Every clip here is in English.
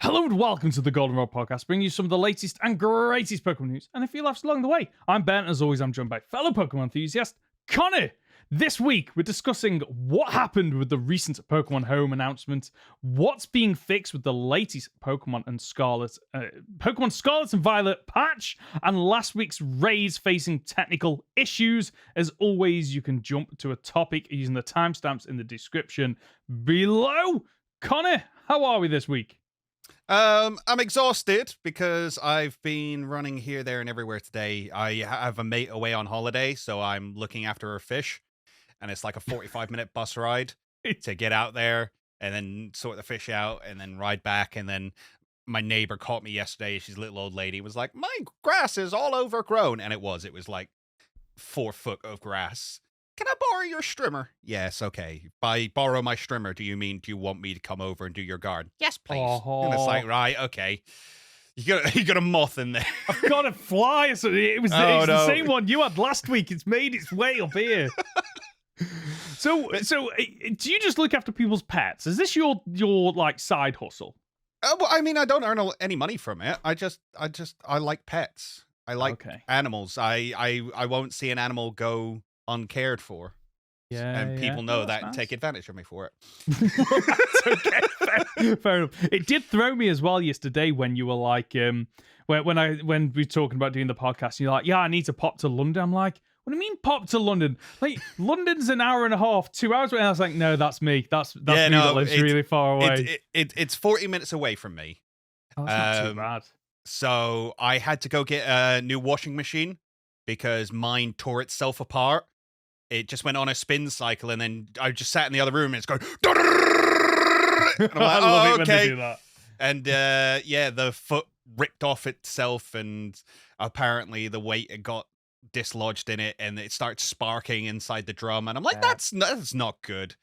Hello and welcome to the Goldenrod Podcast, bringing you some of the latest and greatest Pokemon news and a few laughs along the way. I'm Ben, as always I'm joined by fellow Pokemon enthusiast, Conor. This week we're discussing what happened with the recent Pokemon Home announcement, what's being fixed with the latest Pokemon Scarlet and Violet patch, and last week's raids facing technical issues. As always, you can jump to a topic using the timestamps in the description below. Conor, how are we this week? I'm exhausted because I've been running here, there, and everywhere today. I have a mate away on holiday, so I'm looking after her fish, and it's like a 45-minute bus ride to get out there and then sort the fish out and then ride back. And then my neighbor caught me yesterday. She's a little old lady, was like, "My grass is all overgrown," and it was like 4 foot of grass. "Can I borrow your strimmer?" "Yes, okay." "By borrow my strimmer, do you want me to come over and do your garden?" "Yes, please." Oh. And it's like, right, okay. You got a moth in there. I've got a fly. So it's the same one you had last week. It's made its way up here. So do you just look after people's pets? Is this your like side hustle? Well, I mean, I don't earn any money from it. I like pets. I like animals. I won't see an animal go uncared for. Yeah, and people know that nice. and take advantage of me for it. That's okay. Fair enough. It did throw me as well yesterday when you were like, when we were talking about doing the podcast, you're like, "Yeah, I need to pop to London." I'm like, "What do you mean pop to London? Like, London's an hour and a half, 2 hours away." And I was like, "No, that's me. That's me that lives really far away." It's 40 minutes away from me. Oh, that's not too bad. So I had to go get a new washing machine because mine tore itself apart. It just went on a spin cycle, and then I just sat in the other room, and it's going. And I'm like, I love it okay. when they do that. And the foot ripped off itself, and apparently the weight it got dislodged in it, and it starts sparking inside the drum. And I'm like, that's not good.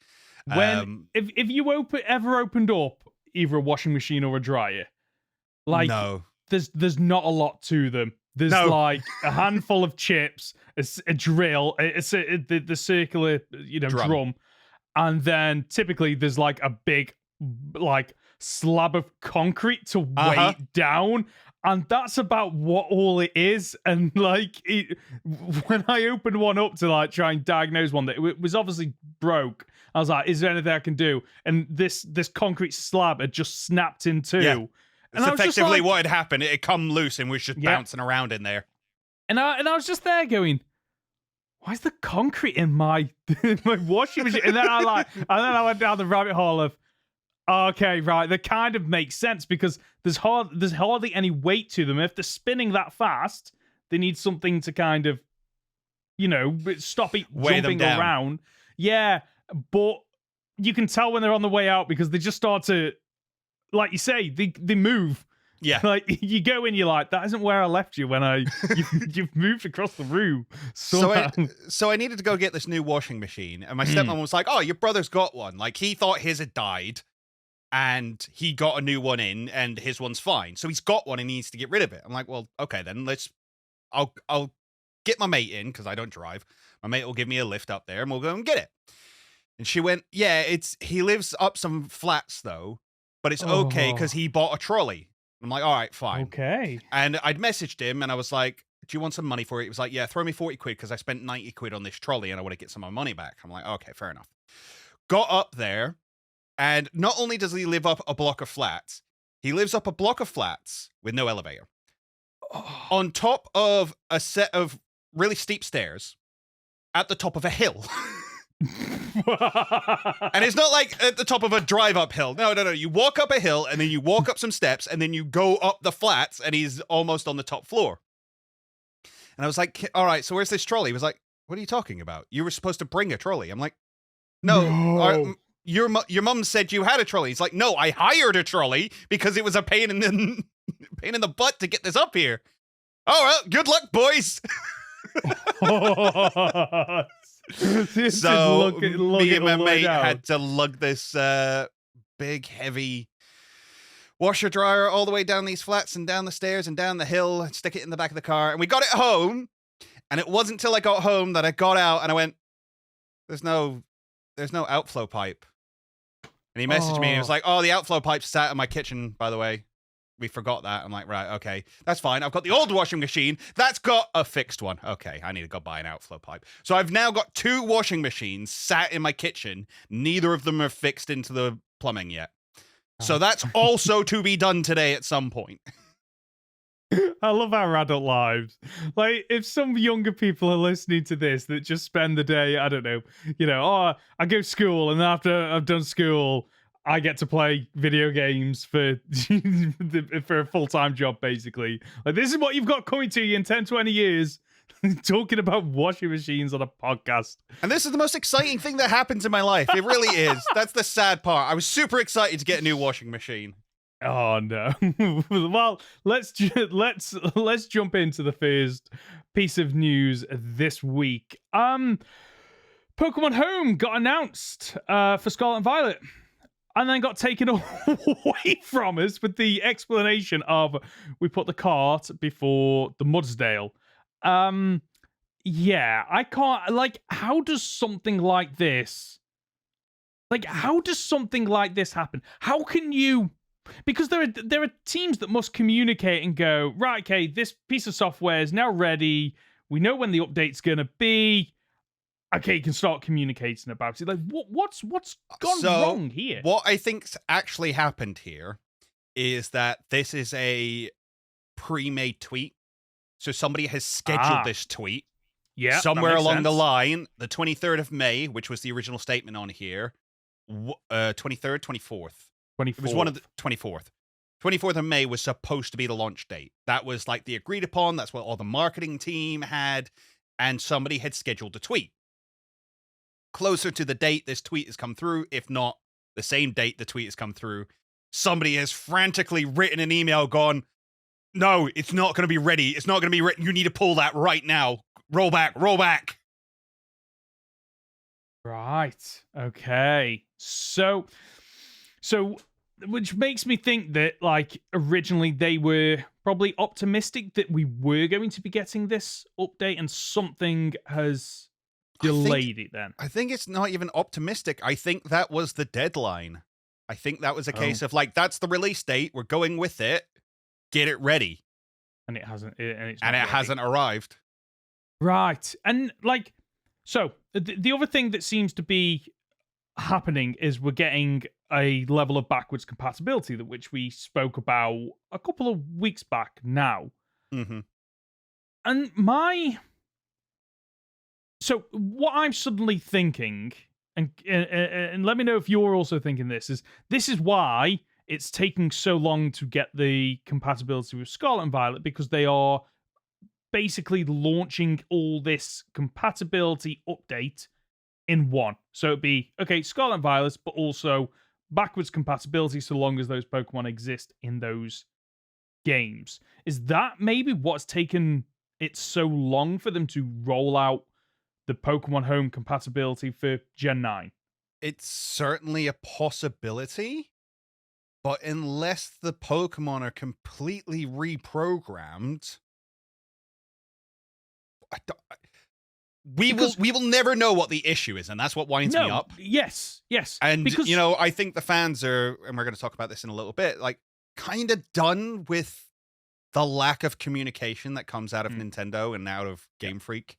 When if you ever opened up either a washing machine or a dryer, like no. there's not a lot to them. There's like a handful of chips, a drill, the circular drum, and then typically there's like a big like slab of concrete to weigh down, and that's about what all it is. And like when I opened one up to like try and diagnose one that it was obviously broke, I was like, "Is there anything I can do?" And this concrete slab had just snapped in two. Yeah. And it's effectively what had happened. It had come loose and was just bouncing around in there. And I was just there going, "Why is the concrete in my washing machine?" And then I went down the rabbit hole of, okay, right, that kind of makes sense because there's hardly any weight to them. If they're spinning that fast, they need something to kind of, stop it jumping around. Yeah, but you can tell when they're on the way out because they just start to, like you say, they move. Yeah. Like you go in, you're like, "That isn't where I left you when you've moved across the room." So I needed to go get this new washing machine, and my stepmom was like, "Oh, your brother's got one." Like he thought his had died, and he got a new one in, and his one's fine. So he's got one and he needs to get rid of it. I'm like, "Well, okay then, I'll get my mate in because I don't drive. My mate will give me a lift up there, and we'll go and get it." And she went, "Yeah, he lives up some flats though, but it's okay because he bought a trolley." I'm like, "All right, fine." Okay. And I'd messaged him and I was like, "Do you want some money for it?" He was like, "Yeah, throw me 40 quid because I spent 90 quid on this trolley and I want to get some of my money back." I'm like, "Okay, fair enough." Got up there, and not only does he live up a block of flats, he lives up a block of flats with no elevator. On top of a set of really steep stairs at the top of a hill. And it's not like at the top of a drive up hill. No. You walk up a hill and then you walk up some steps and then you go up the flats and he's almost on the top floor. And I was like, "All right, so where's this trolley?" He was like, "What are you talking about? You were supposed to bring a trolley." I'm like, "No. Your mom said you had a trolley." He's like, "No, I hired a trolley because it was a pain in the butt to get this up here." "Oh, well, good luck, boys." So me and my mate had to lug this big, heavy washer dryer all the way down these flats and down the stairs and down the hill, and stick it in the back of the car. And we got it home. And it wasn't until I got home that I got out and I went, there's no outflow pipe. And he messaged me and he was like, "Oh, the outflow pipe's sat in my kitchen, by the way." we forgot that. I'm like, right, okay, that's fine. I've got the old washing machine. That's got a fixed one. Okay, I need to go buy an outflow pipe. So I've now got 2 washing machines sat in my kitchen. Neither of them are fixed into the plumbing yet. So that's also to be done today at some point. I love our adult lives. Like, if some younger people are listening to this that just spend the day, I don't know, I go to school, and after I've done school, I get to play video games for for a full-time job, basically. Like, this is what you've got coming to you in 10, 20 years. Talking about washing machines on a podcast. And this is the most exciting thing that happens in my life. It really is. That's the sad part. I was super excited to get a new washing machine. Oh no. Well, let's jump into the first piece of news this week. Pokemon Home got announced for Scarlet and Violet, and then got taken away from us with the explanation of we put the cart before the Mudsdale. Yeah, I can't, like, how does something like this happen? How can you, because there are teams that must communicate and go, right, okay, this piece of software is now ready. We know when the update's going to be. Okay, you can start communicating about it. Like, what's gone wrong here? What I think's actually happened here is that this is a pre-made tweet. So somebody has scheduled this tweet. Yeah, somewhere along the line, the 23rd of May, which was the original statement on here. 23rd, 24th. It was one of the 24th. 24th of May was supposed to be the launch date. That was like the agreed upon. That's what all the marketing team had. And somebody had scheduled a tweet. Closer to the date this tweet has come through, if not the same date the tweet has come through, somebody has frantically written an email gone, no, it's not going to be ready. It's not going to be ready. You need to pull that right now. Roll back. Right. Okay. So, which makes me think that, like, originally they were probably optimistic that we were going to be getting this update, and something has delayed it then. I think it's not even optimistic. I think that was the deadline. I think that was a case of, like, that's the release date. We're going with it. Get it ready. And it hasn't. And it hasn't arrived. Right. And, like, so the other thing that seems to be happening is we're getting a level of backwards compatibility, which we spoke about a couple of weeks back now. Mm-hmm. And so what I'm suddenly thinking, and let me know if you're also thinking this is why it's taking so long to get the compatibility with Scarlet and Violet, because they are basically launching all this compatibility update in one. So it'd be, okay, Scarlet and Violet, but also backwards compatibility so long as those Pokemon exist in those games. Is that maybe what's taken it so long for them to roll out the Pokemon Home compatibility for Gen 9? It's certainly a possibility, but unless the Pokemon are completely reprogrammed, we will never know what the issue is, and that's what winds me up. Yes. And, because, I think the fans are, and we're going to talk about this in a little bit, like, kind of done with the lack of communication that comes out of Nintendo and out of Game Freak.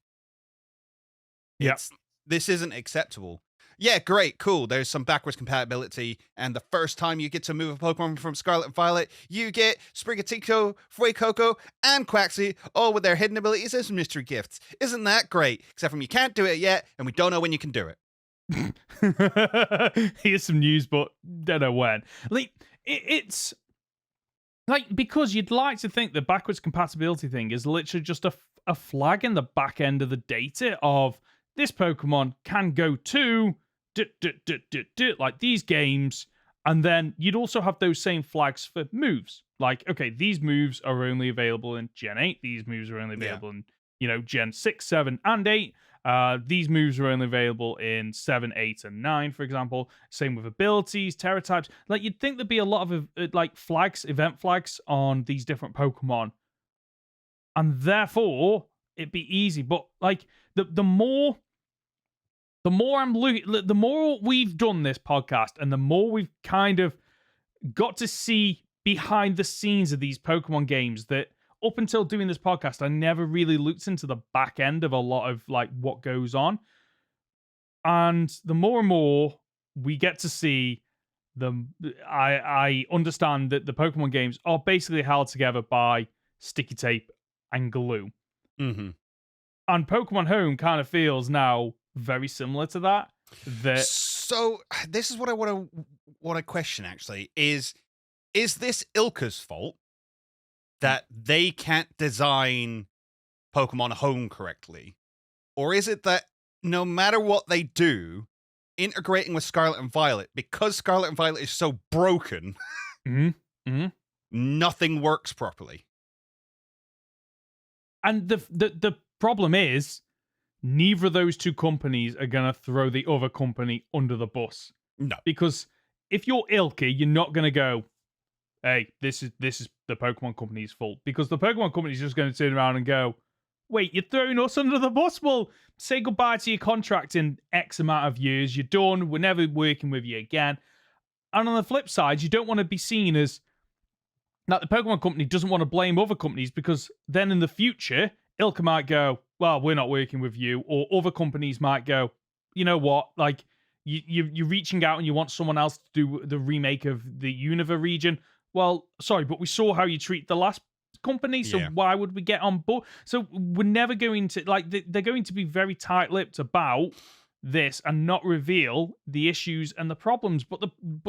This isn't acceptable. Yeah, great, cool. There's some backwards compatibility, and the first time you get to move a Pokemon from Scarlet and Violet, you get Sprigatito, Fuecoco, and Quaxly, all with their hidden abilities as mystery gifts. Isn't that great? Except from you can't do it yet, and we don't know when you can do it. Here's some news, but don't know when. Like, it's like, because you'd like to think the backwards compatibility thing is literally just a flag in the back end of the data of this Pokemon can go to like these games, and then you'd also have those same flags for moves. Like, okay, these moves are only available in Gen 8. These moves are only available in, Gen 6, 7, and 8. These moves are only available in 7, 8, and 9, for example. Same with abilities, Terra types. Like, you'd think there'd be a lot of like flags, event flags on these different Pokemon, and therefore it'd be easy. But like the more I'm looking, the more we've done this podcast, and the more we've kind of got to see behind the scenes of these Pokemon games that up until doing this podcast, I never really looked into the back end of a lot of like what goes on. And the more and more we get to see them, I understand that the Pokemon games are basically held together by sticky tape and glue. Mm-hmm. And Pokemon Home kind of feels now very similar to that. So this is what I want to question. Actually, is this Ilka's fault that they can't design Pokemon Home correctly, or is it that no matter what they do, integrating with Scarlet and Violet, because Scarlet and Violet is so broken, nothing works properly? And the problem is, neither of those two companies are going to throw the other company under the bus. No. Because if you're Ilky, you're not going to go, hey, this is the Pokemon company's fault. Because the Pokemon company's just going to turn around and go, wait, you're throwing us under the bus? Well, say goodbye to your contract in X amount of years. You're done. We're never working with you again. And on the flip side, you don't want to be seen as that the Pokemon company doesn't want to blame other companies, because then in the future, Ilka might go, well, we're not working with you. Or other companies might go, you know what? Like, you're reaching out and you want someone else to do the remake of the Unova region. Well, sorry, but we saw how you treat the last company, so why would we get on board? So we're never going to, like, they're going to be very tight-lipped about this and not reveal the issues and the problems. But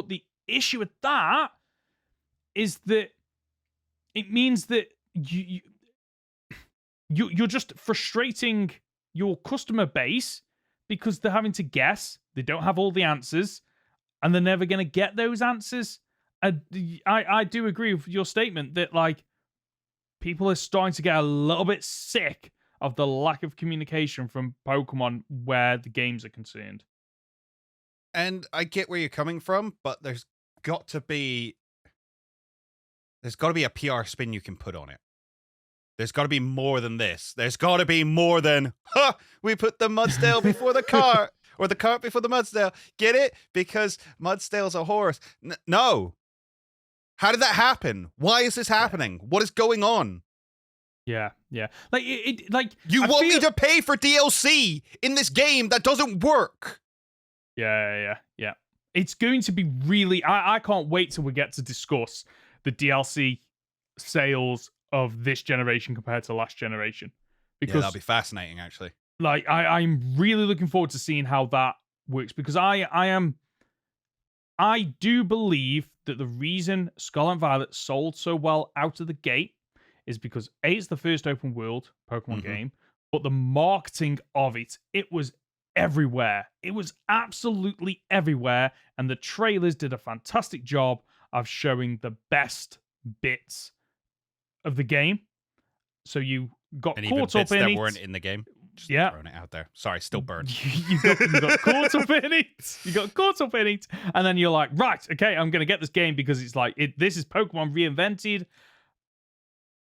the issue with that is that it means that you're just frustrating your customer base because they're having to guess. They don't have all the answers, and they're never going to get those answers. I do agree with your statement that, like, people are starting to get a little bit sick of the lack of communication from Pokemon where the games are concerned. And I get where you're coming from, but there's got to be a PR spin you can put on it. There's got to be more than this. There's got to be more than, we put the Mudsdale before the cart, or the cart before the Mudsdale. Get it? Because Mudsdale's a horse. No. How did that happen? Why is this happening? What is going on? Yeah. Like, you want me to pay for DLC in this game that doesn't work? Yeah. It's going to be really... I can't wait till we get to discuss the DLC sales of this generation compared to last generation. Because, that'll be fascinating, actually. Like, I'm really looking forward to seeing how that works, because I do believe that the reason Scarlet and Violet sold so well out of the gate is because A, it's the first open world Pokemon game, but the marketing of it was everywhere. It was absolutely everywhere, and the trailers did a fantastic job of showing the best bits of the game. So you got caught up in that it. Weren't in the game. Just throwing it out there. Sorry, still burned. you got caught up in it. You got caught up in it, and then you're like, right, okay, I'm gonna get this game because it's like this is Pokemon reinvented,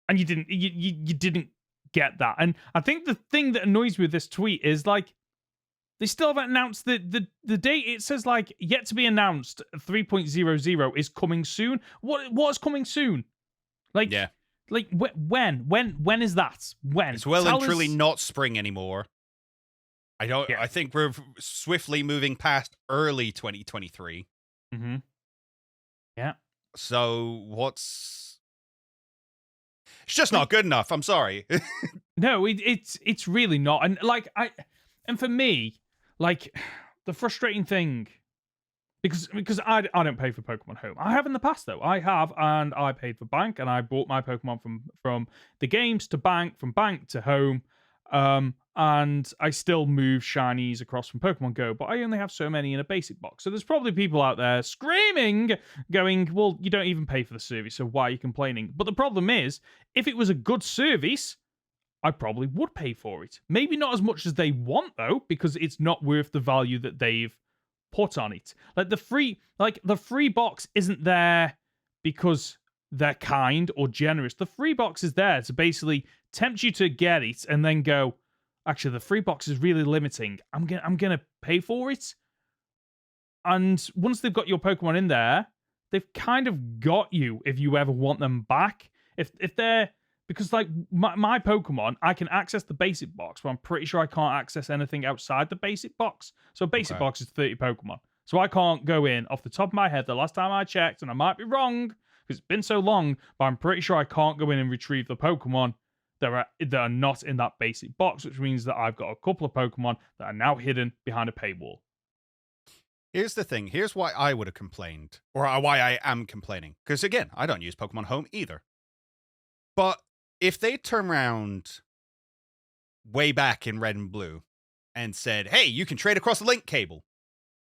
and you didn't get that. And I think the thing that annoys me with this tweet is, like, they still haven't announced the date. It says, like, yet to be announced 3.00 is coming soon. What's coming soon? Like, yeah. Like, when is that? When? It's well and truly not spring anymore. I think we're swiftly moving past early 2023. Mm-hmm. Yeah. So it's just not good enough. I'm sorry. No, it's really not. And and for me, like, the frustrating thing, because I don't pay for Pokemon Home. I have in the past, though. I have, and I paid for Bank, and I bought my Pokemon from the games to Bank, from Bank to Home, and I still move shinies across from Pokemon Go, but I only have so many in a basic box. So there's probably people out there screaming, going, well, you don't even pay for the service, so why are you complaining? But the problem is, if it was a good service, I probably would pay for it. Maybe not as much as they want, though, because it's not worth the value that they've put on it. Like, the free box isn't there because they're kind or generous. The free box is there to basically tempt you to get it and then go, actually, the free box is really limiting. I'm gonna pay for it. And once they've got your Pokemon in there, they've kind of got you if you ever want them back. If they're, because like my Pokemon, I can access the basic box, but I'm pretty sure I can't access anything outside the basic box. So basic box is 30 Pokemon. So I can't go in off the top of my head. The last time I checked, and I might be wrong because it's been so long, but I'm pretty sure I can't go in and retrieve the Pokemon that are not in that basic box, which means that I've got a couple of Pokemon that are now hidden behind a paywall. Here's the thing. Here's why I would have complained, or why I am complaining. Because again, I don't use Pokemon Home either. But if they turn around way back in Red and Blue and said, hey, you can trade across the link cable,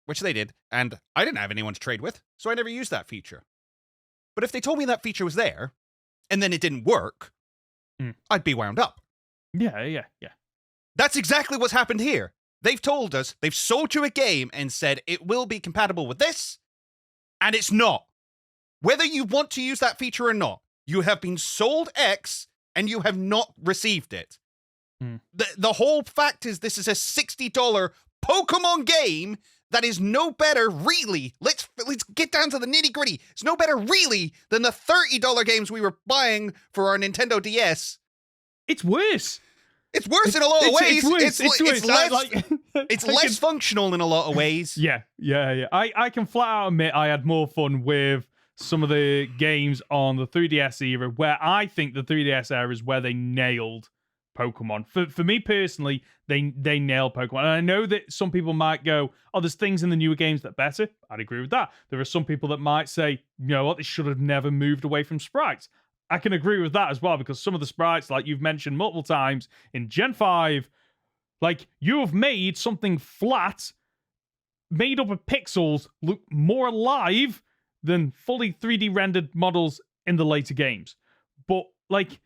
which they did, and I didn't have anyone to trade with, so I never used that feature. But if they told me that feature was there, and then it didn't work, I'd be wound up. Yeah. That's exactly what's happened here. They've told us, they've sold you a game and said it will be compatible with this, and it's not. Whether you want to use that feature or not, you have been sold X, and you have not received it. The whole fact is this is a $60 Pokemon game that is no better, really. Let's get down to the nitty-gritty. It's no better, really, than the $30 games we were buying for our Nintendo DS. It's worse. It's worse in a lot of ways. It's less functional in a lot of ways. Yeah. I can flat out admit I had more fun with some of the games on the 3DS era, where I think the 3DS era is where they nailed Pokemon. For me personally, they nailed Pokemon. And I know that some people might go, oh, there's things in the newer games that are better. I'd agree with that. There are some people that might say, you know what, they should have never moved away from sprites. I can agree with that as well, because some of the sprites, like you've mentioned multiple times in Gen 5, like you have made something flat, made up of pixels, look more alive than fully 3D rendered models in the later games. But like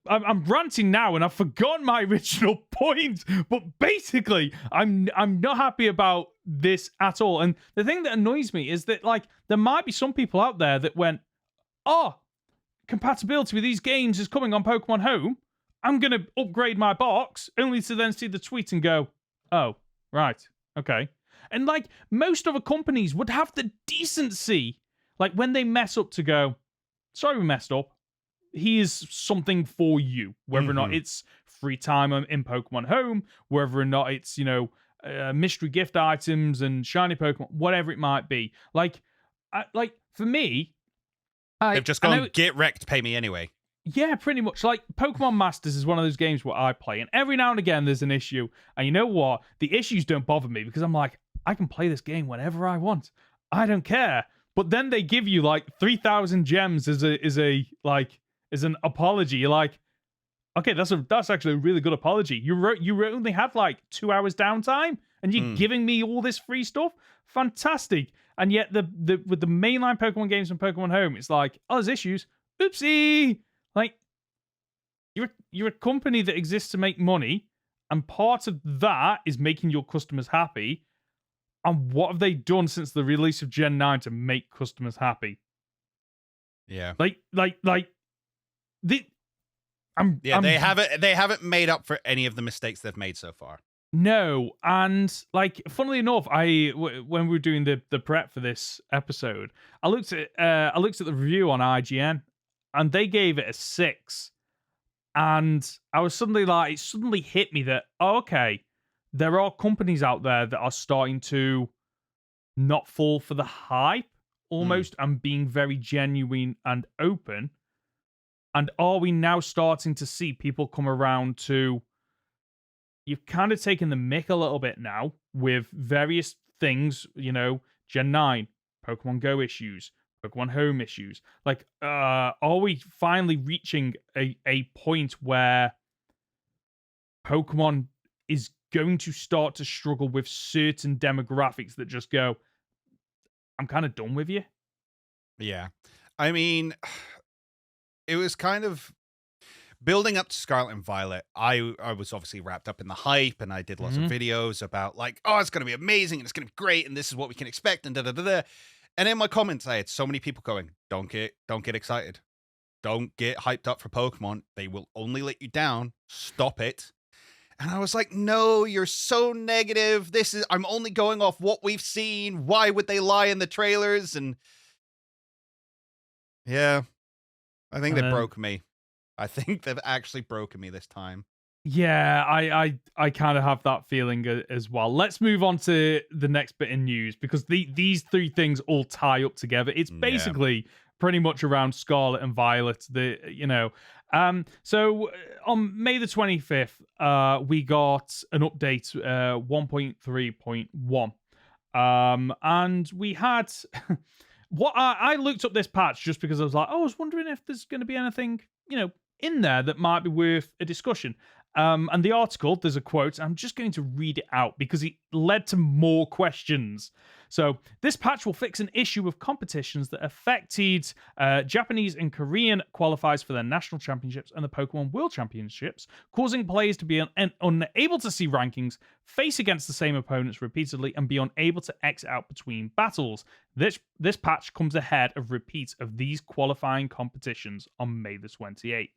I'm ranting now and I've forgotten my original point, but basically I'm not happy about this at all. And the thing that annoys me is that like there might be some people out there that went, oh, compatibility with these games is coming on Pokemon Home. I'm going to upgrade my box, only to then see the tweet and go, oh, right, okay. And like most other companies would have the decency, like when they mess up, to go, sorry, we messed up. Here's something for you, whether or not it's free time in Pokemon Home, whether or not it's, you know, mystery gift items and shiny Pokemon, whatever it might be. Like for me, they've just gone, get wrecked, pay me anyway. Yeah, pretty much. Like, Pokemon Masters is one of those games where I play, and every now and again there's an issue. And you know what? The issues don't bother me, because I'm like, I can play this game whenever I want. I don't care. But then they give you, like, 3,000 gems as an apology. You're like, okay, that's actually a really good apology. You only had, like, 2 hours downtime, and you're giving me all this free stuff? Fantastic. And yet, with the mainline Pokemon games from Pokemon Home, it's like, oh, there's issues. Oopsie! Like, you're a company that exists to make money, and part of that is making your customers happy. And what have they done since the release of Gen 9 to make customers happy? Yeah. They haven't made up for any of the mistakes they've made so far. No, and like, funnily enough, when we were doing the prep for this episode, I looked at the review on IGN, and they gave it a 6. And I was it suddenly hit me that, oh, okay, there are companies out there that are starting to not fall for the hype almost, and being very genuine and open. And are we now starting to see people come around to, you've kind of taken the mick a little bit now with various things, you know, Gen 9, Pokemon Go issues, Pokemon Home issues. Like, are we finally reaching a point where Pokemon is going to start to struggle with certain demographics that just go, I'm kind of done with you? Yeah. I mean, it was kind of building up to Scarlet and Violet. I was obviously wrapped up in the hype, and I did lots of videos about like, oh, it's going to be amazing, and it's going to be great, and this is what we can expect, and da-da-da-da. And in my comments, I had so many people going, don't get excited. Don't get hyped up for Pokemon. They will only let you down. Stop it. And I was like, no, you're so negative. I'm only going off what we've seen. Why would they lie in the trailers? And Yeah. I think And they then- broke me. I think they've actually broken me this time. Yeah, I kind of have that feeling as well. Let's move on to the next bit in news because these three things all tie up together. It's Yeah. basically pretty much around Scarlet and Violet. So on May the 25th, we got an update 1.3.1. And we had what I looked up this patch just because I was like, I was wondering if there's going to be anything, in there that might be worth a discussion. And the article, there's a quote. I'm just going to read it out because it led to more questions. So, this patch will fix an issue of competitions that affected Japanese and Korean qualifiers for their national championships and the Pokemon World Championships, causing players to be unable to see rankings, face against the same opponents repeatedly, and be unable to exit out between battles. This patch comes ahead of repeats of these qualifying competitions on May the 28th.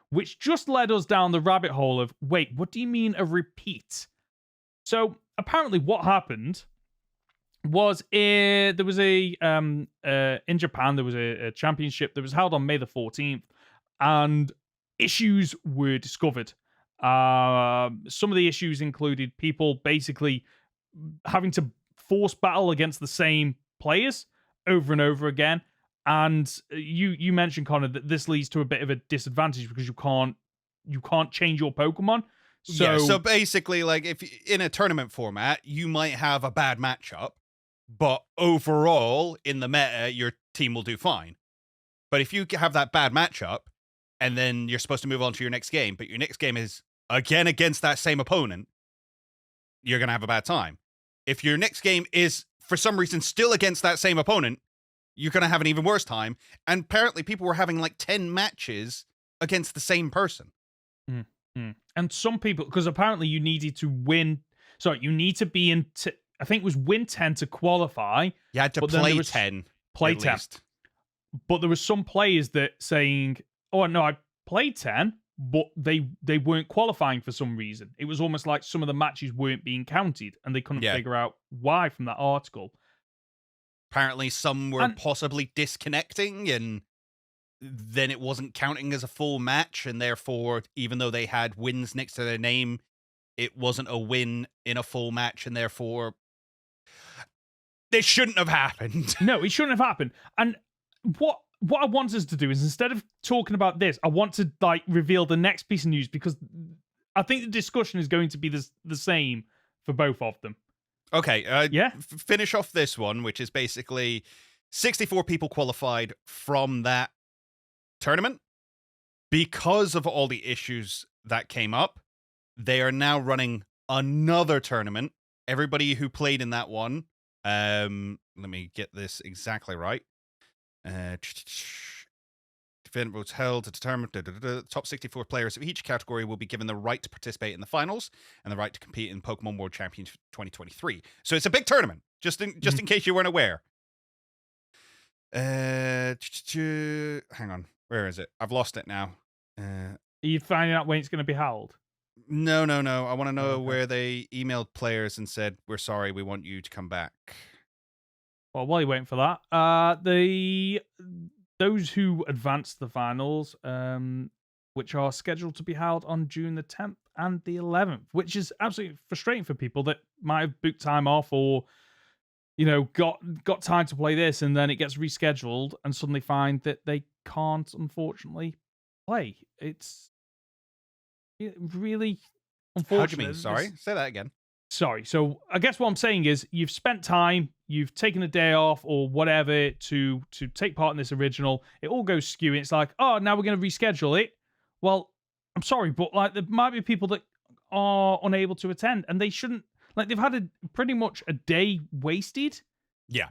Which just led us down the rabbit hole of, wait, what do you mean a repeat? So apparently what happened was there was in Japan, there was a championship that was held on May the 14th, and issues were discovered. Some of the issues included people basically having to force battle against the same players over and over again. And you mentioned, Connor, that this leads to a bit of a disadvantage because you can't change your Pokemon. So basically, like if in a tournament format, you might have a bad matchup, but overall in the meta, your team will do fine. But if you have that bad matchup, and then you're supposed to move on to your next game, but your next game is again against that same opponent, you're gonna have a bad time. If your next game is for some reason still against that same opponent, you're going to have an even worse time. And apparently people were having like 10 matches against the same person. And some people, because apparently you needed to win. Sorry, you need to be in, I think it was win 10 to qualify. You had to play 10. Play at 10. least. But there were some players that saying, oh, no, I played 10, but they weren't qualifying for some reason. It was almost like some of the matches weren't being counted and they couldn't figure out why from that article. Apparently some were possibly disconnecting and then it wasn't counting as a full match, and therefore, even though they had wins next to their name, it wasn't a win in a full match, and therefore this shouldn't have happened. No, it shouldn't have happened. And what I want us to do is, instead of talking about this, I want to reveal the next piece of news because I think the discussion is going to be the same for both of them. Okay, yeah. Finish off this one, which is basically 64 people qualified from that tournament. Because of all the issues that came up, they are now running another tournament. Everybody who played in that one, let me get this exactly right. Event was held to determine the top 64 players of each category will be given the right to participate in the finals and the right to compete in Pokemon World Championship 2023. So it's a big tournament, just in case you weren't aware. Hang on, where is it? I've lost it now. Are you finding out when it's going to be held? No. I want to know where they emailed players and said, "We're sorry, we want you to come back." Well, while you're waiting for that, those who advanced the finals, which are scheduled to be held on June the 10th and the 11th, which is absolutely frustrating for people that might have booked time off or, got time to play this, and then it gets rescheduled and suddenly find that they can't, unfortunately, play. It's really unfortunate. How do you mean? Sorry, say that again. Sorry. So I guess what I'm saying is you've spent time, you've taken a day off or whatever to take part in this original. It all goes skew. It's like, oh, now we're going to reschedule it. Well, I'm sorry, but there might be people that are unable to attend, and they shouldn't. They've had pretty much a day wasted. Yeah.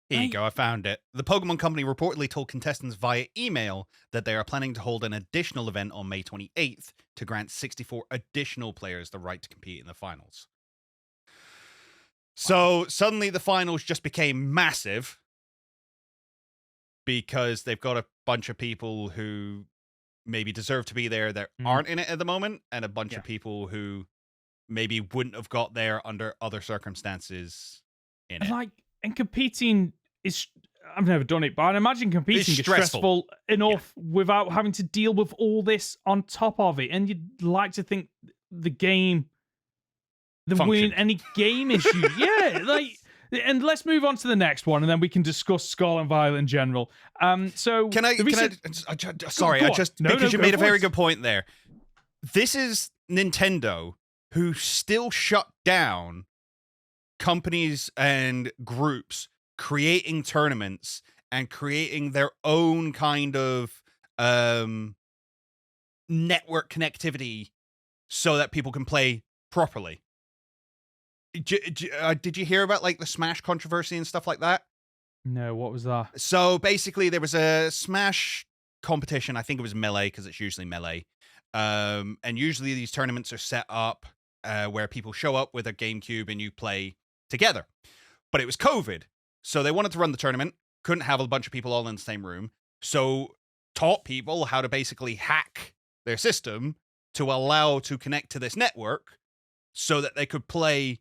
Here you go, I found it. The Pokemon Company reportedly told contestants via email that they are planning to hold an additional event on May 28th to grant 64 additional players the right to compete in the finals. So suddenly the finals just became massive because they've got a bunch of people who maybe deserve to be there that aren't in it at the moment, and a bunch of people who maybe wouldn't have got there under other circumstances in it. And competing is I've never done it, but I imagine competing is stressful enough without having to deal with all this on top of it. And you'd like to think the game, there weren't any game issues. Yeah, like, and let's move on to the next one, and then we can discuss Scarlet and Violet in general. So sorry, because you made a very good point there. This is Nintendo, who still shut down companies and groups creating tournaments and creating their own kind of network connectivity so that people can play properly. Did you hear about like the Smash controversy and stuff like that? No, what was that? So basically there was a Smash competition. I think it was Melee, because it's usually Melee. And usually these tournaments are set up where people show up with a GameCube and you play together. But it was COVID. So they wanted to run the tournament, couldn't have a bunch of people all in the same room. So taught people how to basically hack their system to allow to connect to this network so that they could play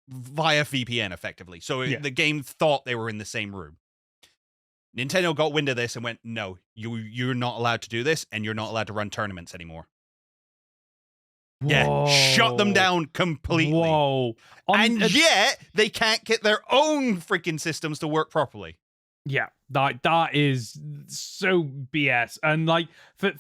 via VPN effectively. So the game thought they were in the same room. Nintendo got wind of this and went, no, you're not allowed to do this, and you're not allowed to run tournaments anymore. Whoa. Yeah, shut them down completely. Whoa. And yet, they can't get their own freaking systems to work properly. Yeah, that is so BS. And like, for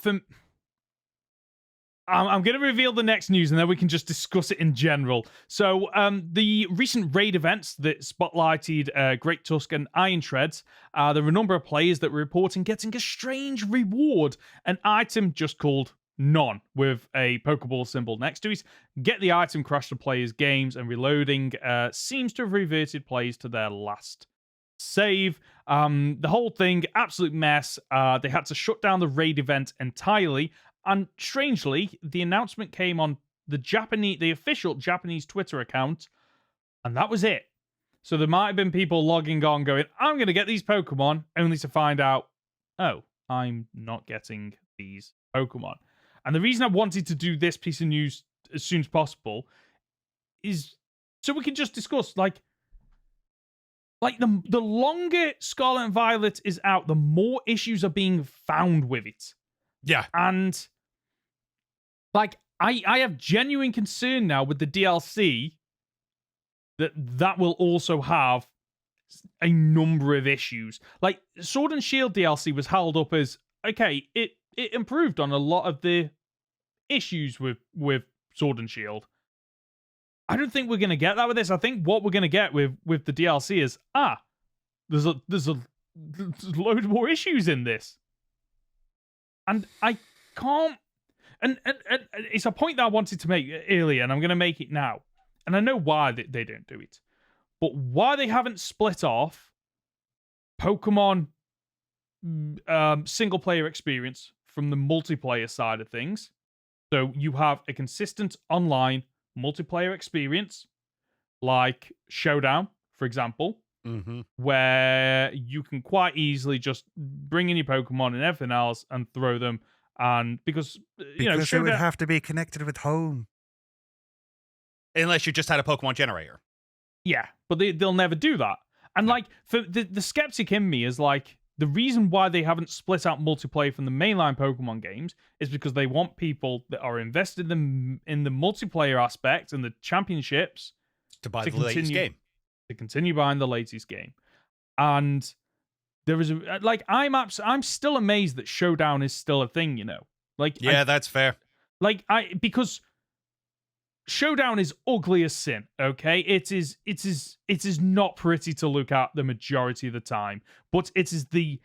I'm going to reveal the next news, and then we can just discuss it in general. So, the recent raid events that spotlighted Great Tusk and Iron Treads, there were a number of players that were reporting getting a strange reward, an item just called None, with a Pokeball symbol next to it. Get the item, crash the players' games, and reloading seems to have reverted players to their last save. The whole thing, absolute mess. They had to shut down the raid event entirely. And strangely, the announcement came on the official Japanese Twitter account, and that was it. So there might have been people logging on going, I'm going to get these Pokemon, only to find out, oh, I'm not getting these Pokemon. And the reason I wanted to do this piece of news as soon as possible is so we can just discuss, like the longer Scarlet and Violet is out, the more issues are being found with it. Yeah. And like, I have genuine concern now with the DLC that will also have a number of issues. Like, Sword and Shield DLC was held up as, okay, it improved on a lot of the issues with Sword and Shield. I don't think we're going to get that with this. I think what we're going to get with the DLC is, there's a load more issues in this. And I can't... And it's a point that I wanted to make earlier, and I'm going to make it now. And I know why they don't do it. But why they haven't split off Pokemon single-player experience from the multiplayer side of things. So you have a consistent online multiplayer experience, like Showdown, for example, where you can quite easily just bring in your Pokemon and everything else and throw them. And because Showdown, it would have to be connected with home. Unless you just had a Pokemon generator. Yeah, but they'll never do that. And like, for the skeptic in me is like, the reason why they haven't split out multiplayer from the mainline Pokemon games is because they want people that are invested in the multiplayer aspect and the championships to buy the latest game. To continue buying the latest game. And there is I'm still amazed that Showdown is still a thing, you know. Like, yeah, that's fair. Like, because Showdown is ugly as sin, okay? It is not pretty to look at the majority of the time, but it is the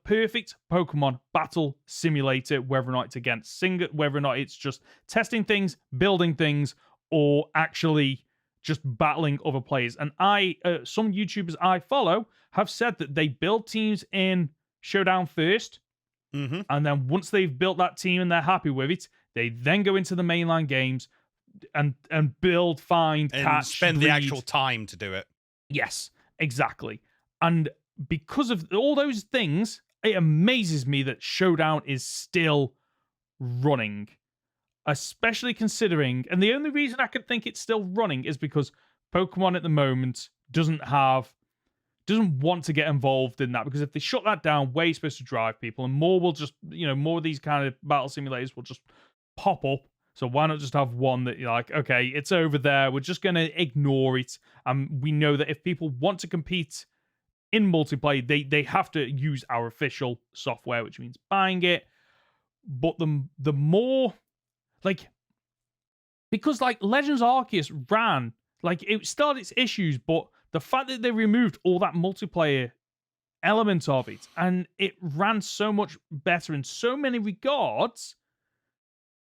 perfect Pokemon battle simulator, whether or not it's against whether or not it's just testing things, building things, or actually just battling other players. And some YouTubers I follow have said that they build teams in Showdown first, and then once they've built that team and they're happy with it, they then go into the mainline games and build, find, catch, spend breed. The actual time to do it. Yes, exactly. And because of all those things, it amazes me that Showdown is still running, especially considering, and the only reason I could think it's still running is because Pokemon at the moment doesn't have doesn't want to get involved in that, because if they shut that down, where you're supposed to drive people, and more will just, more of these kind of battle simulators will just pop up. So why not just have one that you're like, okay, it's over there, we're just going to ignore it. We know that if people want to compete in multiplayer, they have to use our official software, which means buying it. But the more, like, because like Legends Arceus ran, like, it started its issues, but the fact that they removed all that multiplayer element of it, and it ran so much better in so many regards,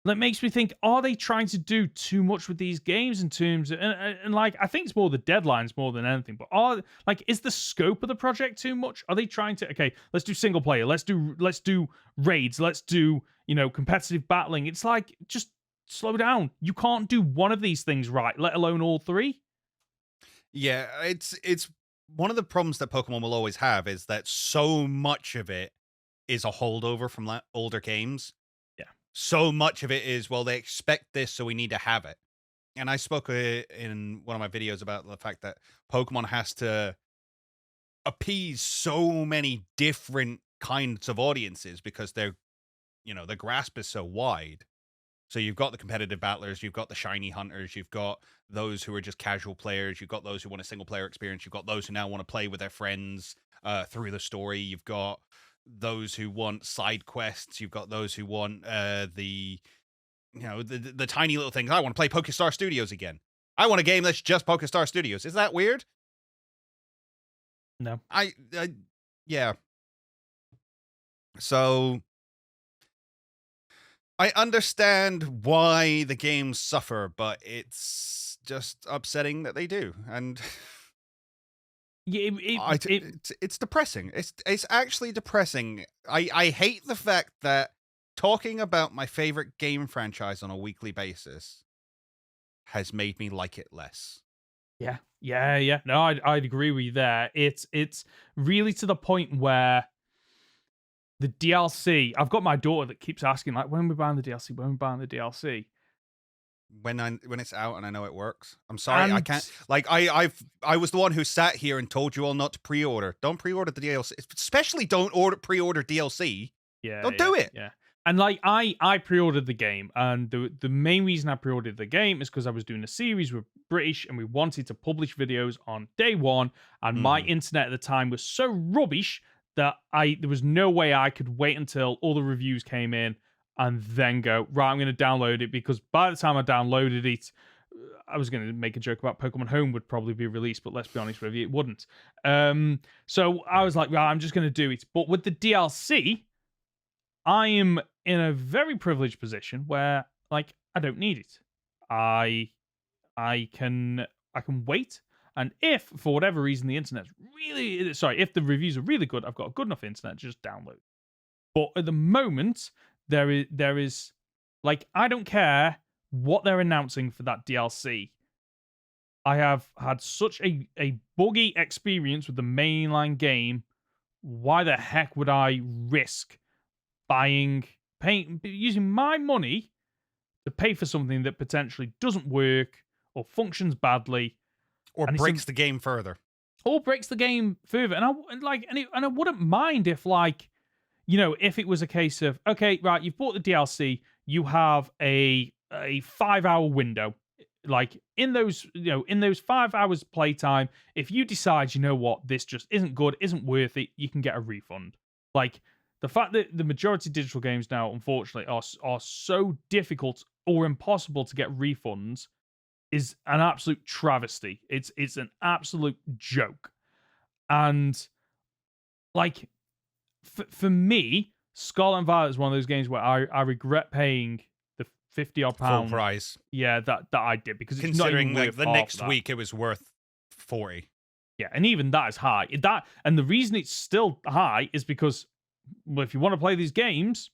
that makes me think, are they trying to do too much with these games in terms of, and like, I think it's more the deadlines more than anything, but is the scope of the project too much? Are they trying to, okay, let's do single player, let's do raids, let's do, competitive battling. It's like, just slow down. You can't do one of these things right, let alone all three. Yeah, it's one of the problems that Pokemon will always have, is that so much of it is a holdover from older games. So much of it is, well, they expect this, so we need to have it. And I spoke in one of my videos about the fact that Pokemon has to appease so many different kinds of audiences, because their grasp is so wide. So you've got the competitive battlers, you've got the shiny hunters, you've got those who are just casual players, you've got those who want a single player experience, you've got those who now want to play with their friends through the story, you've got those who want side quests, you've got those who want the tiny little things. I want to play Pokestar Studios again. I want a game that's just Pokestar Studios. Is that weird? No. Yeah. So I understand why the games suffer, but it's just upsetting that they do. And yeah, it's depressing. It's actually depressing. I hate the fact that talking about my favorite game franchise on a weekly basis has made me like it less. Yeah. No, I'd agree with you there. It's really to the point where the DLC, I've got my daughter that keeps asking, like, when are we buying the DLC? When are we buying the DLC? When it's out and I know it works. I'm sorry, I can't. Like, I was the one who sat here and told you all not to pre-order. Don't pre-order the DLC, especially don't pre-order DLC. Yeah, don't do it. Yeah, and like I pre-ordered the game, and the main reason I pre-ordered the game is because I was doing a series with British, and we wanted to publish videos on day one, and my internet at the time was so rubbish that there was no way I could wait until all the reviews came in and then go, right, I'm going to download it, because by the time I downloaded it, I was going to make a joke about Pokemon Home would probably be released, but let's be honest with you, it wouldn't. So I was like, right, I'm just going to do it. But with the DLC, I am in a very privileged position where, like, I don't need it. I can wait. And if, for whatever reason, the internet's if the reviews are really good, I've got a good enough internet to just download. But at the moment, there is like, I don't care what they're announcing for that DLC. I have had such a buggy experience with the mainline game. Why the heck would I risk using my money to pay for something that potentially doesn't work or functions badly, or breaks the game further? Or breaks the game further. And I wouldn't mind if, like, if it was a case of, okay, right, you've bought the DLC, you have a 5-hour window. Like, in those 5 hours playtime, if you decide, you know what, this just isn't good, isn't worth it, you can get a refund. Like, the fact that the majority of digital games now, unfortunately, are so difficult or impossible to get refunds is an absolute travesty. It's an absolute joke. And, like, for me, Scarlet and Violet is one of those games where I regret paying the £50 full price. Yeah, that I did, because it's considering not even like the next week it was worth 40. Yeah, and even that is high. And the reason it's still high is because, well, if you want to play these games,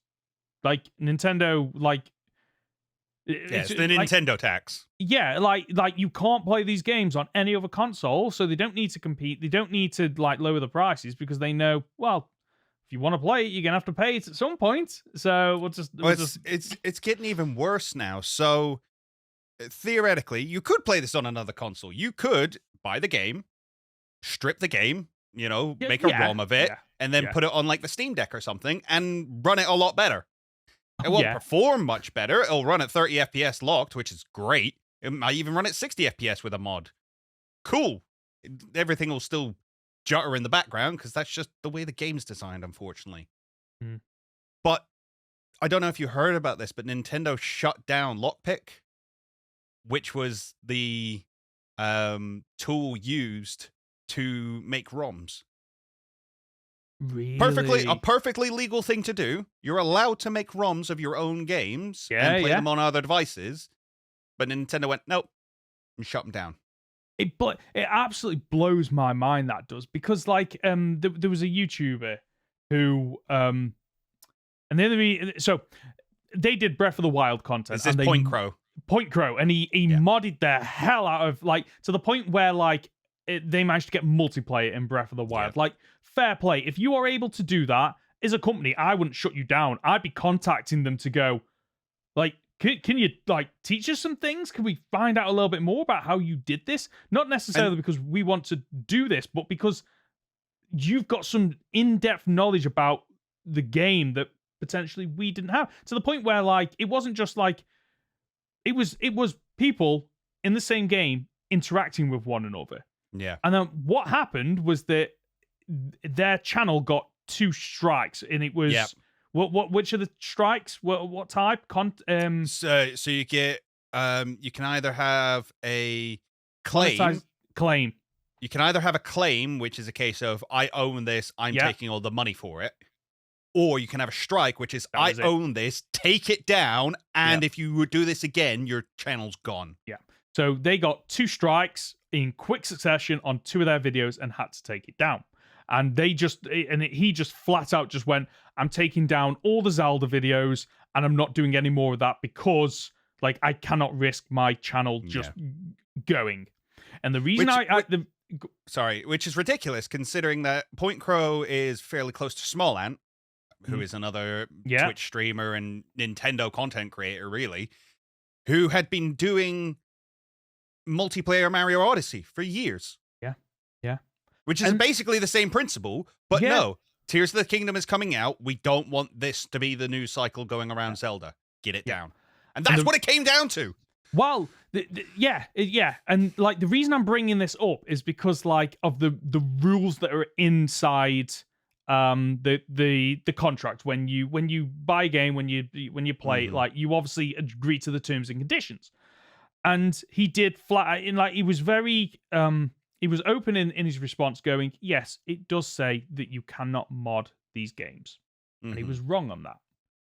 like Nintendo, like, it's the Nintendo tax. Yeah, like you can't play these games on any other console, so they don't need to compete. They don't need to, like, lower the prices, because they know, well, if you want to play it, you're gonna have to pay it at some point. So it's getting even worse now. So theoretically, you could play this on another console. You could buy the game, strip the game, make a ROM of it, and then put it on like the Steam Deck or something and run it a lot better. It won't perform much better. It'll run at 30 FPS locked, which is great. It might even run at 60 FPS with a mod. Cool. Everything will still jutter in the background because that's just the way the game's designed, unfortunately. Mm. But I don't know if you heard about this, but Nintendo shut down Lockpick, which was the tool used to make ROMs. Really? A perfectly legal thing to do. You're allowed to make ROMs of your own games and play them on other devices. But Nintendo went, nope, and shut them down. It absolutely blows my mind, that does, because like there was a YouTuber who and so they did Breath of the Wild content. Is this Point Crow? Point Crow, and he modded the hell out of, like, to the point where like they managed to get multiplayer in Breath of the Wild. Like, fair play. If you are able to do that as a company, I wouldn't shut you down. I'd be contacting them to go, like, can you like teach us some things? Can we find out a little bit more about how you did this? Not necessarily because we want to do this, but because you've got some in-depth knowledge about the game that potentially we didn't have. To the point where, like, it wasn't just like it was people in the same game interacting with one another. Yeah. And then what happened was that their channel got 2 strikes, and it was which are the strikes? What type? So you get you can either have a claim. You can either have a claim, which is a case of I own this, I'm taking all the money for it. Or you can have a strike, which is I own this, take it down, and if you would do this again, your channel's gone. Yeah. So they got 2 strikes in quick succession on 2 of their videos and had to take it down. And he just flat out just went, I'm taking down all the Zelda videos and I'm not doing any more of that because, like, I cannot risk my channel just going. And the reason which is ridiculous considering that Point Crow is fairly close to Small Ant, who is another Twitch streamer and Nintendo content creator, really, who had been doing multiplayer Mario Odyssey for years. Yeah. Which is basically the same principle, but no. Tears of the Kingdom is coming out. We don't want this to be the news cycle going around Zelda. Get it down. And that's what it came down to. Well, and like the reason I'm bringing this up is because like of the rules that are inside the contract when you buy a game, when you play, like you obviously agree to the terms and conditions. And he did flat in, like, he was very he was open in his response, going, yes, it does say that you cannot mod these games. And he was wrong on that.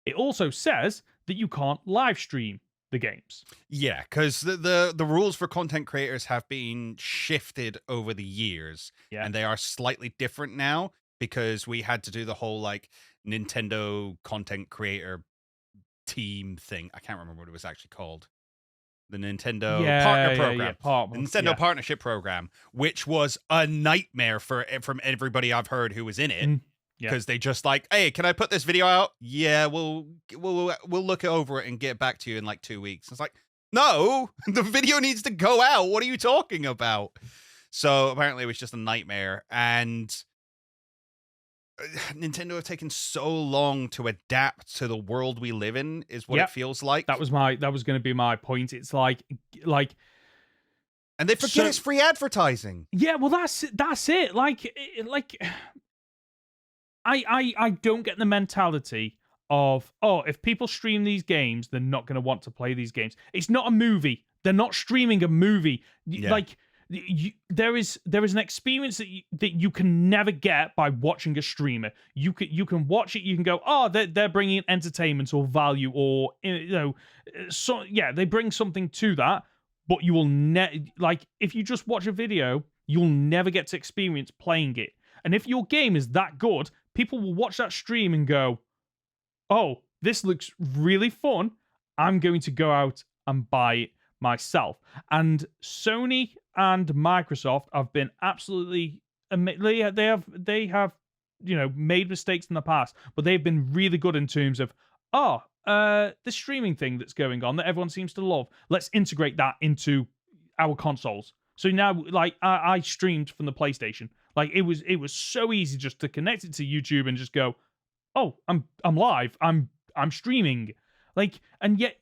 It also says that you can't live stream the games. Yeah, because the rules for content creators have been shifted over the years. Yeah. And they are slightly different now because we had to do the whole, like, Nintendo content creator team thing. I can't remember what it was actually called. The Nintendo partner program, Nintendo partnership program, which was a nightmare from everybody I've heard who was in it, because they just like, hey, can I put this video out? Yeah, we'll look over it and get back to you in like 2 weeks. It's like, no, the video needs to go out. What are you talking about? So apparently it was just a nightmare, and Nintendo have taken so long to adapt to the world we live in, is what it feels like. That was going to be my point. It's like, and they forget it's free advertising. Yeah, well, that's it. Like, I don't get the mentality of, if people stream these games, they're not going to want to play these games. It's not a movie. They're not streaming a movie. Yeah. Like, there is an experience that you can never get by watching a streamer. You can watch it. You can go, they're bringing entertainment or value, or they bring something to that. But you will like, if you just watch a video, you'll never get to experience playing it. And if your game is that good, people will watch that stream and go, oh, this looks really fun. I'm going to go out and buy it myself. And Sony and Microsoft have been absolutely they have made mistakes in the past, but they've been really good in terms of the streaming thing that's going on that everyone seems to love. Let's integrate that into our consoles. So now, like, I streamed from the PlayStation. Like it was so easy just to connect it to YouTube and just go, "Oh, I'm live. I'm streaming." Like, and yet,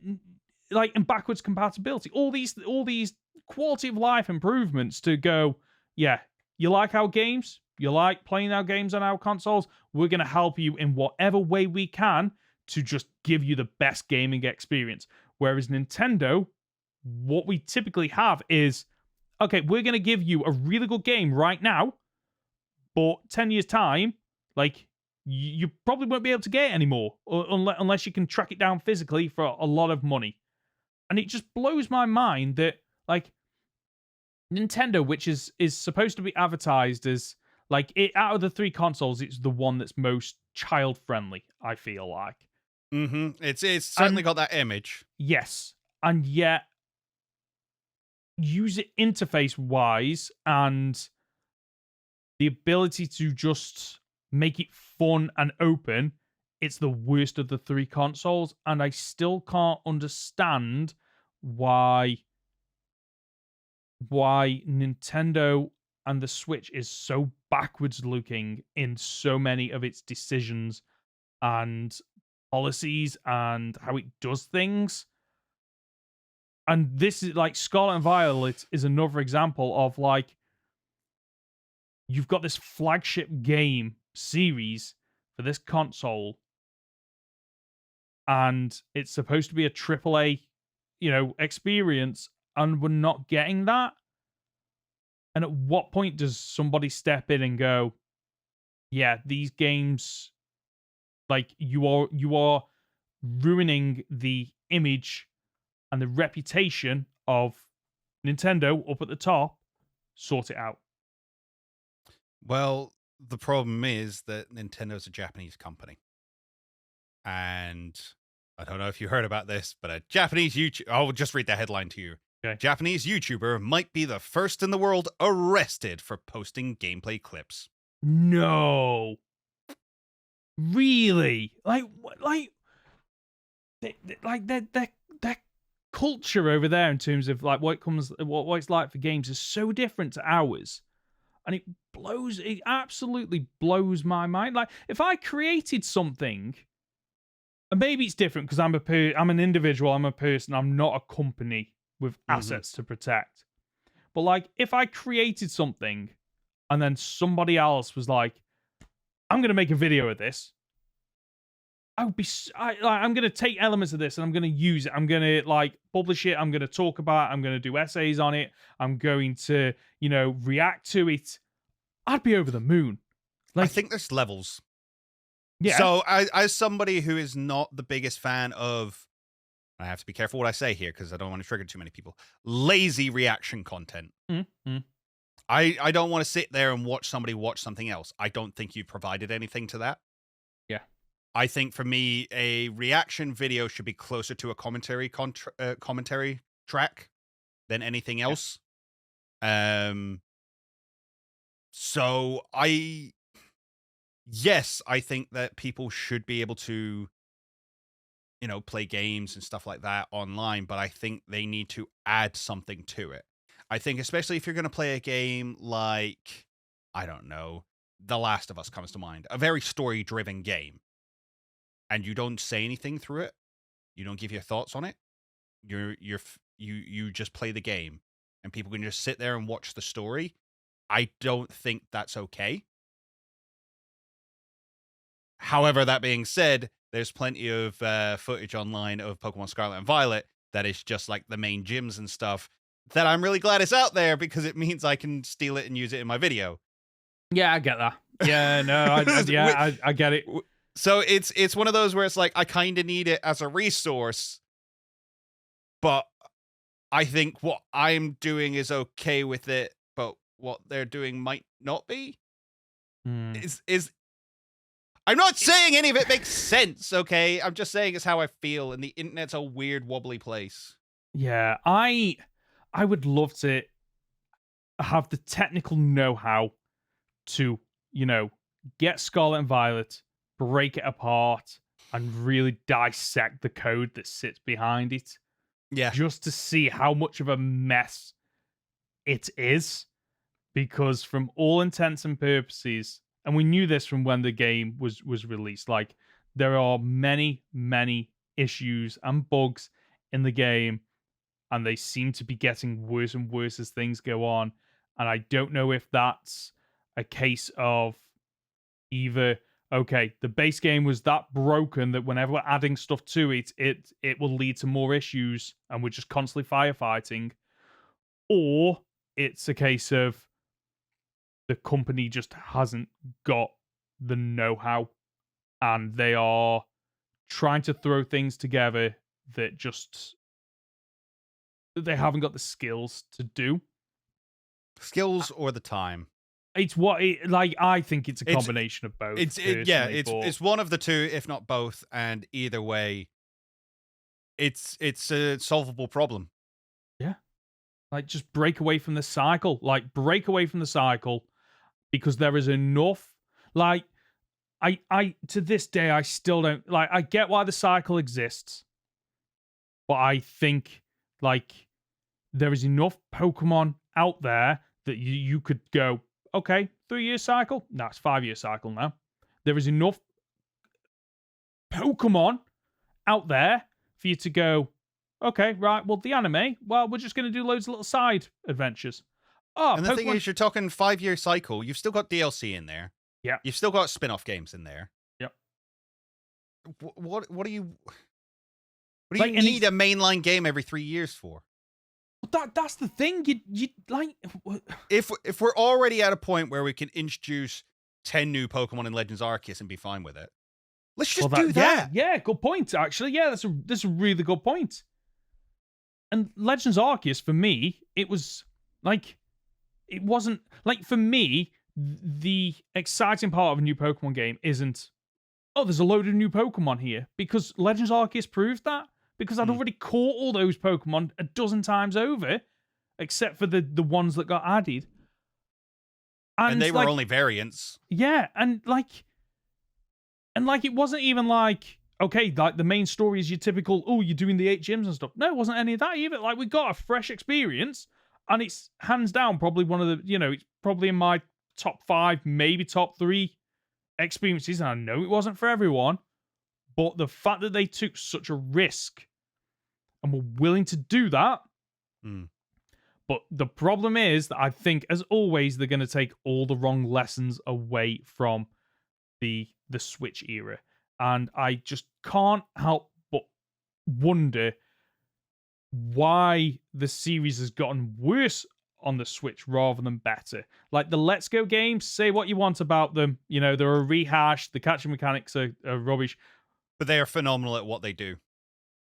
like, and backwards compatibility, all these quality of life improvements to go, yeah, you like our games, you like playing our games on our consoles, we're going to help you in whatever way we can to just give you the best gaming experience. Whereas Nintendo, what we typically have is, okay, we're going to give you a really good game right now, but 10 years time, like, you probably won't be able to get it anymore unless you can track it down physically for a lot of money. And it just blows my mind that, like, Nintendo, which is supposed to be advertised as, like, it out of the three consoles, it's the one that's most child friendly, I feel like. It's certainly got that image. Yes. And yet, user interface wise and the ability to just make it fun and open, it's the worst of the three consoles. And I still can't understand why Nintendo and the Switch is so backwards looking in so many of its decisions and policies and how it does things. And this is like Scarlet and Violet is another example of, like, you've got this flagship game series for this console, and it's supposed to be a AAA, experience, and we're not getting that. And at what point does somebody step in and go, yeah, these games, like, you are ruining the image and the reputation of Nintendo up at the top, sort it out. Well, the problem is that Nintendo's a Japanese company. And I don't know if you heard about this, but a Japanese YouTuber, I'll just read the headline to you. Okay. Japanese YouTuber might be the first in the world arrested for posting gameplay clips. No. Really? Their culture over there in terms of, like, what it's like for games is so different to ours. And it absolutely blows my mind. Like, if I created something, and maybe it's different because I'm an individual, I'm a person, I'm not a company with assets to protect. But, like, if I created something and then somebody else was like, I'm going to make a video of this, I'm going to take elements of this and I'm going to use it. I'm going to, like, publish it. I'm going to talk about it. I'm going to do essays on it. I'm going to, react to it. I'd be over the moon. Like, I think there's levels. Yeah. So as somebody who is not the biggest fan of, I have to be careful what I say here because I don't want to trigger too many people, lazy reaction content. Mm-hmm. I don't want to sit there and watch somebody watch something else. I don't think you provided anything to that. Yeah. I think for me, a reaction video should be closer to a commentary track than anything else. Yeah. So I think that people should be able to, play games and stuff like that online, but I think they need to add something to it. I think especially if you're going to play a game like, I don't know, The Last of Us comes to mind, a very story-driven game, and you don't say anything through it, you don't give your thoughts on it, you just play the game, and people can just sit there and watch the story. I don't think that's okay. However, that being said, there's plenty of footage online of Pokemon Scarlet and Violet that is just like the main gyms and stuff that I'm really glad is out there because it means I can steal it and use it in my video. Yeah, I get that. Yeah, no, I get it. So it's one of those where it's like, I kind of need it as a resource, but I think what I'm doing is okay with it, but what they're doing might not be. Is I'm not saying any of it makes sense, okay? I'm just saying it's how I feel, and the internet's a weird, wobbly place. Yeah, I would love to have the technical know-how to, get Scarlet and Violet, break it apart, and really dissect the code that sits behind it. Yeah. Just to see how much of a mess it is. because from all intents and purposes, and we knew this from when the game was released, like there are many issues and bugs in the game, and they seem to be getting worse and worse as things go on. And I don't know if that's a case of either, okay, the base game was that broken that whenever we're adding stuff to it, it will lead to more issues and we're just constantly firefighting, or it's a case of the company just hasn't got the know-how and they are trying to throw things together that just they haven't got the skills to do. Skills or the time. It's I think it's a combination of both. It's one of the two, if not both, and either way, it's a solvable problem. Yeah, like just break away from the cycle. Like break away from the cycle, because there is enough. Like I to this day I still don't like. I get why the cycle exists, but I think like there is enough Pokemon out there that you could go, okay, 3-year cycle? No, it's 5-year cycle now. There is enough Pokemon out there for you to go, okay, right, well, the anime, well, we're just going to do loads of little side adventures. Oh, and the thing is, you're talking 5-year cycle. You've still got DLC in there. Yeah. You've still got spin-off games in there. Yep. What do you need a mainline game every 3 years for? That's the thing. You like if we're already at a point where we can introduce 10 new Pokemon in Legends Arceus and be fine with it, let's just do that. Yeah, good point. Actually, yeah, that's a really good point. And Legends Arceus for me, it was like it wasn't like for me the exciting part of a new Pokemon game isn't there's a load of new Pokemon here, because Legends Arceus proved that. Because I'd already caught all those Pokemon a dozen times over, except for the ones that got added. And they were only variants. Yeah, and it wasn't even like, okay, like the main story is your typical, you're doing the 8 gyms and stuff. No, it wasn't any of that either. Like, we got a fresh experience, and it's hands down probably one of the, it's probably in my top 5, maybe top 3 experiences. And I know it wasn't for everyone, but the fact that they took such a risk and were willing to do that. But the problem is that I think, as always, they're going to take all the wrong lessons away from the Switch era. And I just can't help but wonder why the series has gotten worse on the Switch rather than better. Like the Let's Go games, say what you want about them. They're a rehash. The catching mechanics are rubbish. But they are phenomenal at what they do.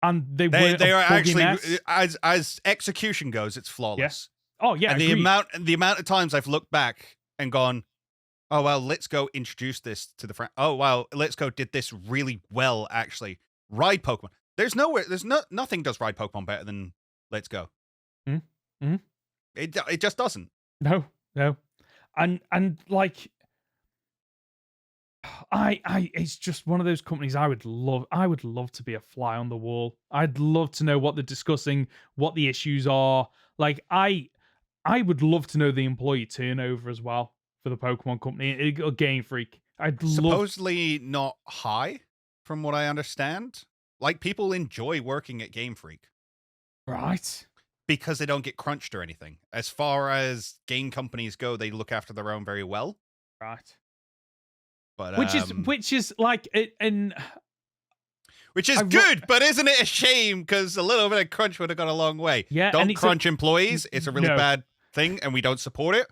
And they are actually, as execution goes, it's flawless. Yeah. Oh yeah, and the amount of times I've looked back and gone, oh well, Let's Go introduced this to the oh wow, Let's Go did this really well actually. Ride Pokemon. Nothing does Ride Pokemon better than Let's Go. Mm-hmm. It just doesn't. No, and like. It's just one of those companies I would love to be a fly on the wall. I'd love to know what they're discussing, what the issues are. Like I would love to know the employee turnover as well for the Pokemon company, Game Freak. Supposedly not high, from what I understand. Like people enjoy working at Game Freak, right? Because they don't get crunched or anything. As far as game companies go, they look after their own very well, right? But, which is like which is good, but isn't it a shame? Because a little bit of crunch would have gone a long way. Yeah, don't crunch employees. It's a really bad thing, and we don't support it.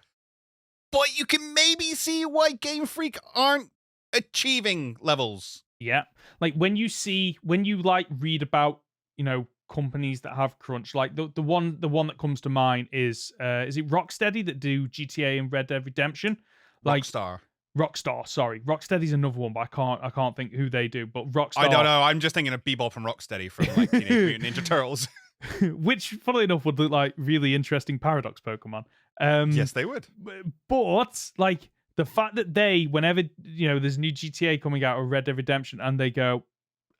But you can maybe see why Game Freak aren't achieving levels. Yeah, like when you read about companies that have crunch, like the one that comes to mind is it Rocksteady that do GTA and Red Dead Redemption? Like Rockstar, sorry. Rocksteady's another one, but I can't think who they do. But Rockstar, I don't know. I'm just thinking of Bebop and Rocksteady from like Teenage Mutant Ninja Turtles, which, funnily enough, would look like really interesting Paradox Pokemon. Yes, they would. But like the fact that they, whenever there's new GTA coming out or Red Dead Redemption, and they go,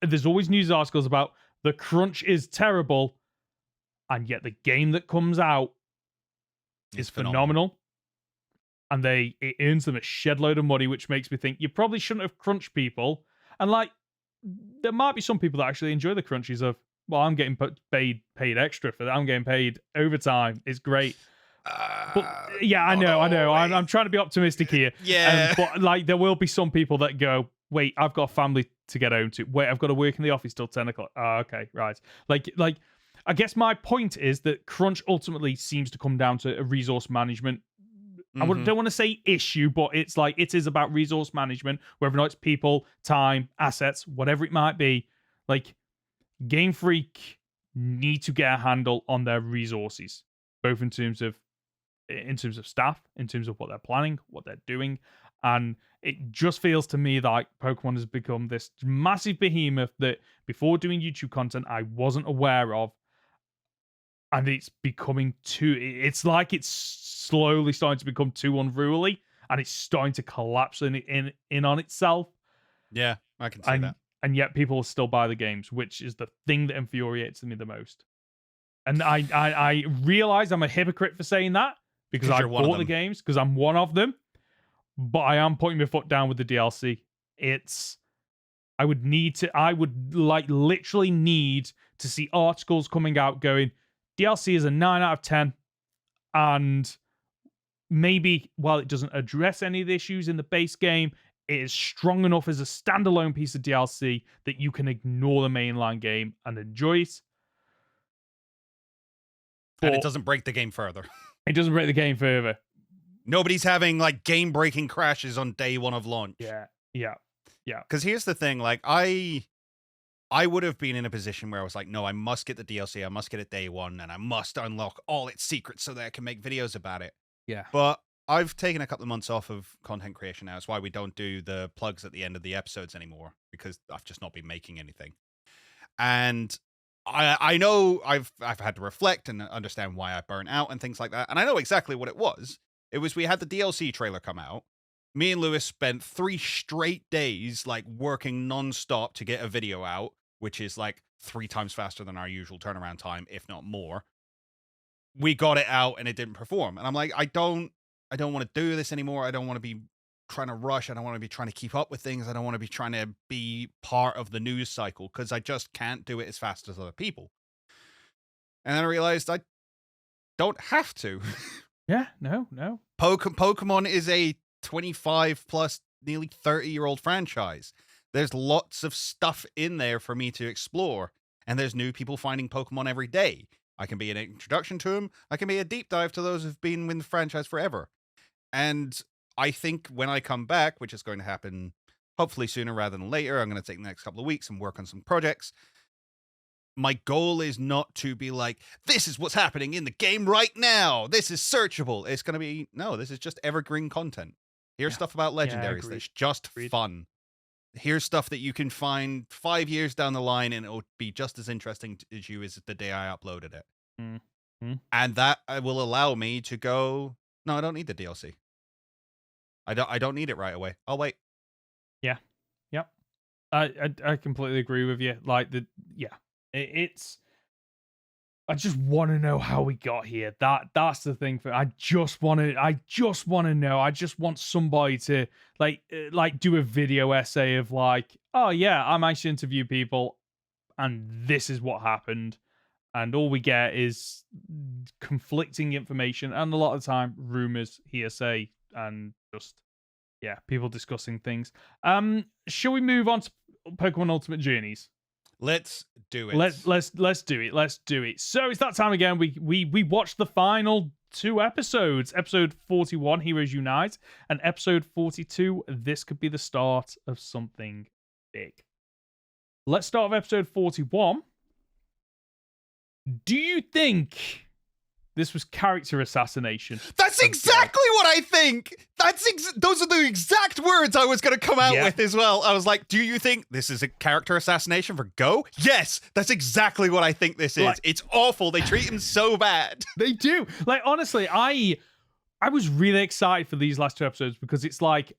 there's always news articles about the crunch is terrible, and yet the game that comes out is phenomenal. and it earns them a shed load of money, which makes me think you probably shouldn't have crunched people. And like, there might be some people that actually enjoy the crunches of, well, I'm getting paid extra for that. I'm getting paid overtime. It's great. But yeah, I know. I'm trying to be optimistic here. Yeah. But like, there will be some people that go, wait, I've got a family to get home to. Wait, I've got to work in the office till 10 o'clock. Oh, okay, right. Like, I guess my point is that crunch ultimately seems to come down to a resource management. I don't want to say issue, but it's like, it is about resource management, whether or not it's people, time, assets, whatever it might be. Like, Game Freak need to get a handle on their resources, both in terms of staff, in terms of what they're planning, what they're doing. And it just feels to me like Pokemon has become this massive behemoth that before doing YouTube content, I wasn't aware of. And it's becoming it's like it's slowly starting to become too unruly, and it's starting to collapse in on itself. Yeah, I can see that. And yet people still buy the games, which is the thing that infuriates me the most. And I realize I'm a hypocrite for saying that, because I bought the games, because I'm one of them. But I am putting my foot down with the DLC. I would literally need to see articles coming out going, DLC is a 9 out of 10. And maybe while it doesn't address any of the issues in the base game, it is strong enough as a standalone piece of DLC that you can ignore the mainline game and enjoy it. And it doesn't break the game further. It doesn't break the game further. Nobody's having like game-breaking crashes on day one of launch. Yeah. Because here's the thing, like I would have been in a position where I was like, no, I must get the DLC, I must get it day one, and I must unlock all its secrets so that I can make videos about it. Yeah. But I've taken a couple of months off of content creation now. That's why we don't do the plugs at the end of the episodes anymore, because I've just not been making anything. And I know I've had to reflect and understand why I burnt out and things like that. And I know exactly what it was. It was we had the DLC trailer come out. Me and Lewis spent 3 straight days like working nonstop to get a video out, which is like 3 times faster than our usual turnaround time, if not more. We got it out and it didn't perform. And I'm like, I don't want to do this anymore. I don't want to be trying to rush. I don't want to be trying to keep up with things. I don't want to be trying to be part of the news cycle, because I just can't do it as fast as other people. And then I realized I don't have to. Yeah, no. Pokemon is a 25 plus, nearly 30-year-old franchise. There's lots of stuff in there for me to explore, and there's new people finding Pokemon every day. I can be an introduction to them. I can be a deep dive to those who've been with the franchise forever. And I think when I come back, which is going to happen hopefully sooner rather than later, I'm going to take the next couple of weeks and work on some projects. My goal is not to be like, this is what's happening in the game right now. This is searchable. It's going to be, no, this is just evergreen content. Here's stuff about legendaries that's just fun. Here's stuff that you can find 5 years down the line, and it'll be just as interesting as you as the day I uploaded it. Mm-hmm. And that will allow me to go, no, I don't need the DLC. I don't need it right away. I'll wait. Yeah. Yep. I completely agree with you. Like it's I just want to know how we got here. That's the thing. I just want to know. I just want somebody to like do a video essay of like, oh yeah, I managed to interview people, and this is what happened, and all we get is conflicting information, and a lot of the time rumors, hearsay, and just people discussing things. Shall we move on to Pokemon Ultimate Journeys? Let's do it. Let's do it. Let's do it. So it's that time again. We watched the final 2 episodes. Episode 41, Heroes Unite, and episode 42, This Could Be the Start of Something Big. Let's start with episode 41. Do you think this was character assassination? That's exactly what I think. Those are the exact words I was going to come out with as well. I was like, do you think this is a character assassination for Go? Yes, that's exactly what I think this is. Like, it's awful. They treat him so bad. They do. Like, honestly, I was really excited for these last 2 episodes, because it's like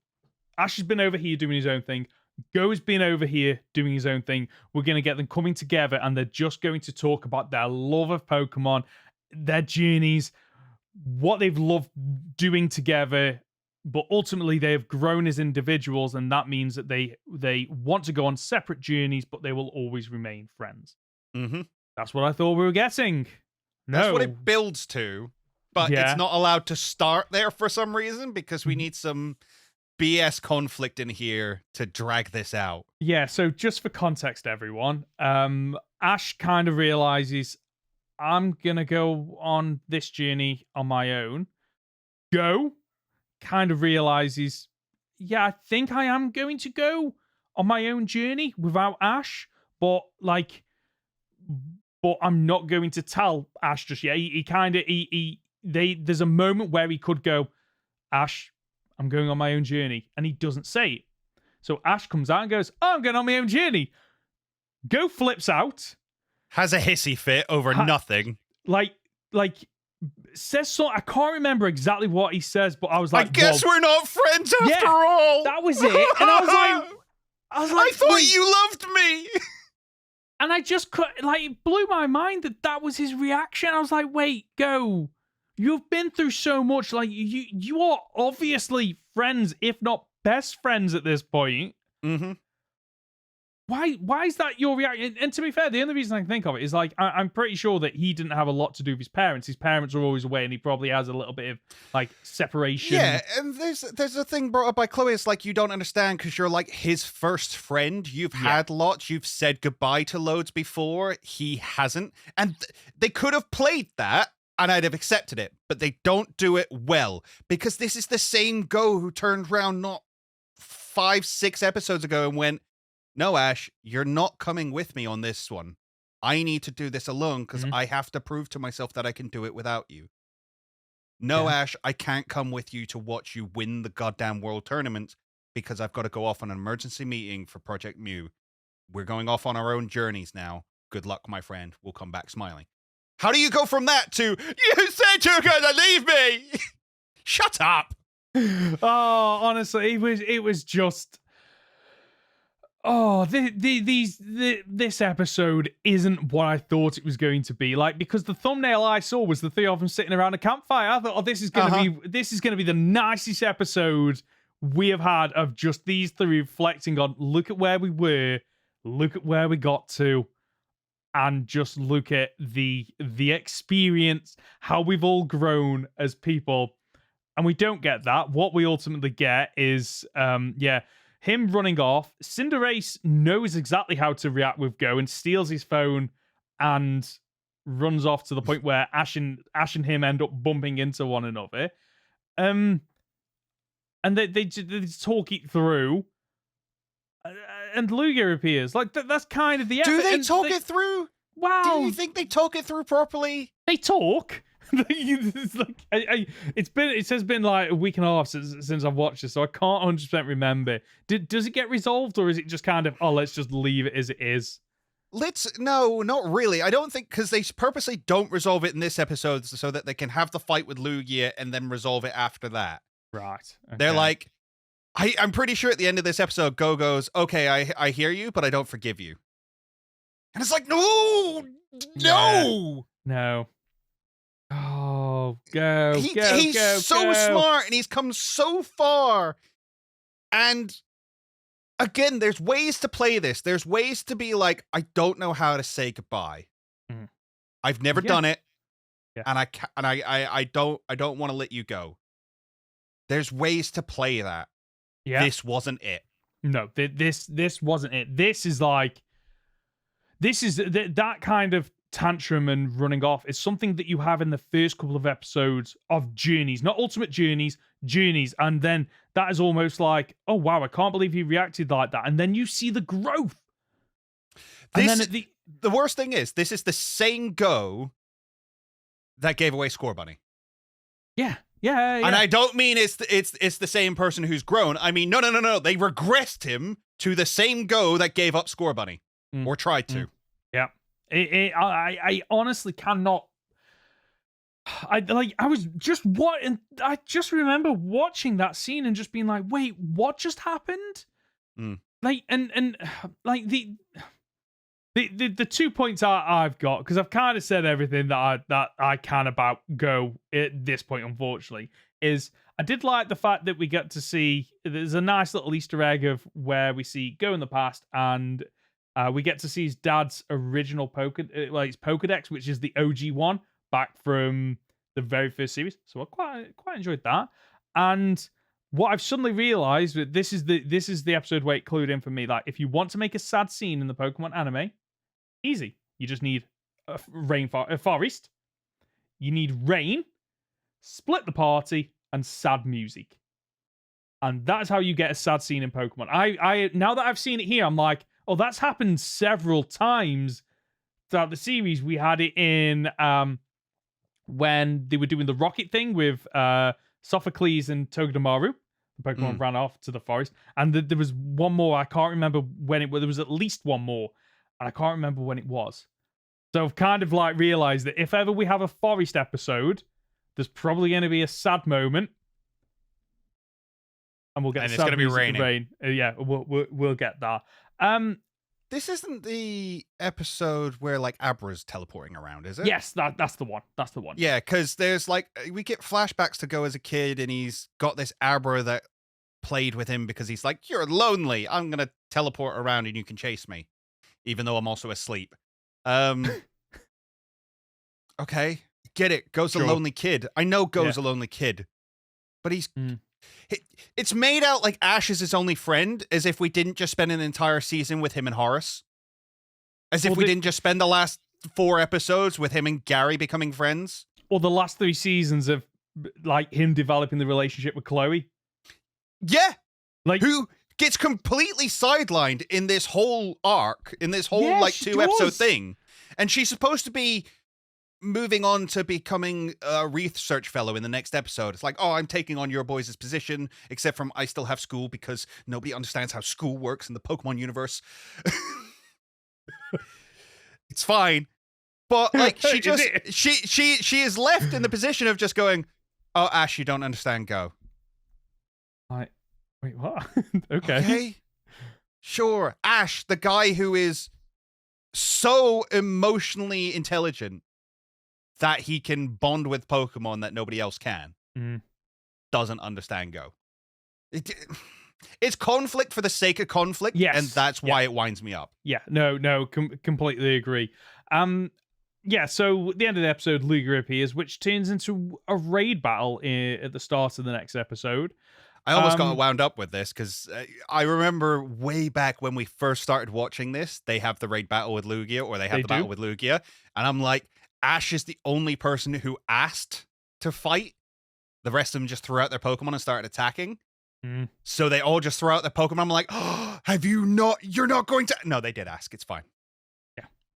Ash has been over here doing his own thing. Go's been over here doing his own thing. We're going to get them coming together, and they're just going to talk about their love of Pokemon, their journeys, what they've loved doing together, but ultimately they have grown as individuals, and that means that they want to go on separate journeys, but they will always remain friends. Mm-hmm. That's what I thought we were getting. No. That's what it builds to, but Yeah. it's not allowed to start there for some reason because we need some BS conflict in here to drag this out. Yeah, so just for context, everyone, Ash kind of realizes, I'm going to go on this journey on my own. Go kind of realizes, yeah, I think I am going to go on my own journey without Ash, but I'm not going to tell Ash just yet. There's a moment where he could go, Ash, I'm going on my own journey, and he doesn't say it. So Ash comes out and goes, oh, I'm going on my own journey. Go flips out. Has a hissy fit over nothing. Like says so. I can't remember exactly what he says, but I was like, I guess we're not friends after all. That was it. And I was like, I thought you loved me. And I just it blew my mind that was his reaction. I was like, wait, go. You've been through so much. Like you are obviously friends, if not best friends at this point. Mm-hmm. Why is that your reaction? And to be fair, the only reason I can think of it is like I'm pretty sure that he didn't have a lot to do with his parents. His parents are always away, and he probably has a little bit of like separation. Yeah, and there's a thing brought up by Chloe. It's like you don't understand because you're like his first friend. You've had lots. You've said goodbye to loads before. He hasn't, and they could have played that, and I'd have accepted it. But they don't do it well because this is the same Go who turned around not 5-6 episodes ago and went, no, Ash, you're not coming with me on this one. I need to do this alone because I have to prove to myself that I can do it without you. No, Ash, I can't come with you to watch you win the goddamn world tournament because I've got to go off on an emergency meeting for Project Mew. We're going off on our own journeys now. Good luck, my friend. We'll come back smiling. How do you go from that to, you said you're going to leave me? Shut up. Oh, honestly, it was just... Oh, this episode isn't what I thought it was going to be. Like, because the thumbnail I saw was the three of them sitting around a campfire. I thought, this is gonna be the nicest episode we have had of just these three reflecting on. Look at where we were, look at where we got to, and just look at the experience, how we've all grown as people. And we don't get that. What we ultimately get is, him running off. Cinderace knows exactly how to react with Go and steals his phone and runs off to the point where Ash and him end up bumping into one another. And they talk it through. And Lugia appears. Like, that's kind of the... Do they talk it through? Wow. Do you think they talk it through properly? They talk. It's like it has been like a week and a half since I've watched this, so I can't 100% remember. Does it get resolved, or is it just kind of let's just leave it as it is? No, not really. I don't think, because they purposely don't resolve it in this episode so that they can have the fight with Lugia and then resolve it after that. Right. Okay. They're like, I'm pretty sure at the end of this episode, Go goes, okay, I hear you, but I don't forgive you. And it's like, no. Oh, he's so smart, and he's come so far. And again, there's ways to play this. There's ways to be like, I don't know how to say goodbye. I've never done it, and I don't want to let you go. There's ways to play that. Yeah, this wasn't it. No, this wasn't it. This is that kind of tantrum and running off is something that you have in the first couple of episodes of Journeys, not Ultimate Journeys, and then that is almost like, oh wow, I can't believe he reacted like that, and then you see the growth. The worst thing is, this is the same Go that gave away Score Bunny. Yeah. And I don't mean it's the same person who's grown. I mean, no. They regressed him to the same Go that gave up Score Bunny, or tried to. Yeah. I honestly cannot. I just remember watching that scene and just being like, wait, what just happened? Like, and like the 2 points I've got, because I've kind of said everything that I can about Go at this point, unfortunately, is I did like the fact that we get to see, there's a nice little Easter egg of where we see Go in the past, and we get to see his dad's original his Pokedex, which is the OG one back from the very first series. So I quite enjoyed that. And what I've suddenly realized, that this is the episode where it clued in for me. Like, if you want to make a sad scene in the Pokemon anime, easy. You just need a forest. You need rain, split the party, and sad music. And that's how you get a sad scene in Pokemon. I now that I've seen it here, I'm like, oh, that's happened several times throughout the series. We had it in when they were doing the rocket thing with Sophocles and Togedemaru. The Pokemon ran off to the forest. And there was one more. I can't remember when it was. There was at least one more. And I can't remember when it was. So I've kind of like realized that if ever we have a forest episode, there's probably going to be a sad moment. And we'll get and the it's going to be raining. Rain. Yeah, we'll get that. This isn't the episode where like Abra's teleporting around, is it? Yes, that's the one. That's the one. Yeah, because there's like we get flashbacks to Go as a kid, and he's got this Abra that played with him because he's like, "You're lonely. I'm gonna teleport around, and you can chase me, even though I'm also asleep." Okay, get it. Go's Sure. a lonely kid. I know Go's a lonely kid, but he's. It's made out like Ash is his only friend, as if we didn't just spend an entire season with him and Horace. As if we didn't just spend the last 4 episodes with him and Gary becoming friends. Or the last 3 seasons of like him developing the relationship with Chloe. Yeah. Like, who gets completely sidelined in this whole arc, in this whole like 2-episode thing. And she's supposed to be moving on to becoming a research fellow in the next episode. It's like, oh, I'm taking on your boys' position, except from I still have school because nobody understands how school works in the Pokemon universe. It's fine. But like she just she is left in the position of just going, oh, Ash, you don't understand Go. Wait, what? Okay. Sure. Ash, the guy who is so emotionally intelligent that he can bond with Pokemon that nobody else can, doesn't understand Go. It's conflict for the sake of conflict, and that's why it winds me up. Yeah, no, completely agree. Yeah, so at the end of the episode, Lugia appears, which turns into a raid battle at the start of the next episode. I almost got wound up with this because I remember way back when we first started watching this, they have the raid battle with Lugia, or they have the battle with Lugia, and I'm like, Ash is the only person who asked to fight. The rest of them just threw out their Pokemon and started attacking. So they all just throw out their Pokemon. I'm like, oh, you're not going to... No, they did ask. It's fine.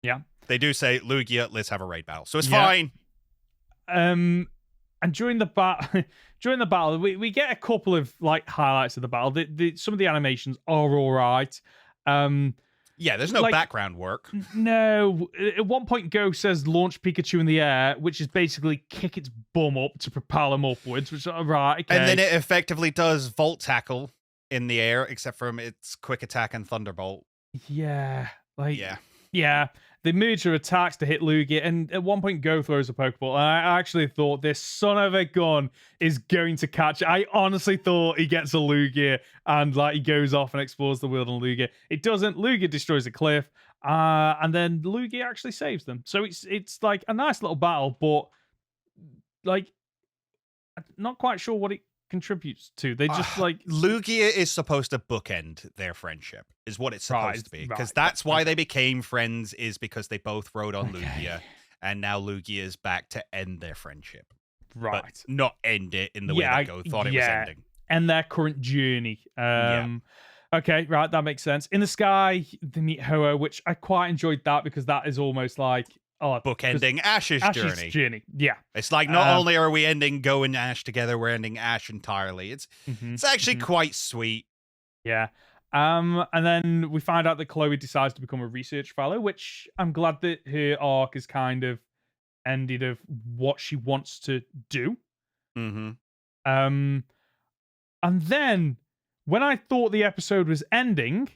Yeah. They do say, Lugia, let's have a raid battle. So it's fine. And during the battle, we get a couple of like highlights of the battle. Some of the animations are all right. Yeah, there's no background work. No. At one point, Go says launch Pikachu in the air, which is basically kick its bum up to propel him upwards, which is right. Okay. And then it effectively does Volt Tackle in the air, except from its Quick Attack and Thunderbolt. Yeah. Yeah. They merge their attacks to hit Lugia, and at one point, Go throws a Pokeball, and I actually thought this son of a gun is going to catch it. I honestly thought he gets a Lugia, and like he goes off and explores the world on Lugia. It doesn't. Lugia destroys a cliff, and then Lugia actually saves them. So it's like a nice little battle, but like I'm not quite sure what it contributes to. They just like Lugia is supposed to bookend their friendship, is what it's supposed to be, because that's why they became friends, is because they both rode on Lugia, and now Lugia is back to end their friendship, but not end it in the way that Go thought it was ending, and their current journey. Okay, right, that makes sense. In the sky, they meet Ho-Oh, which I quite enjoyed that, because that is almost like bookending Ash's journey. Yeah, it's like not only are we ending Go and Ash together, we're ending Ash entirely. It's actually quite sweet. Yeah. And then we find out that Chloe decides to become a research fellow, which I'm glad that her arc is kind of ended of what she wants to do. And then when I thought the episode was ending,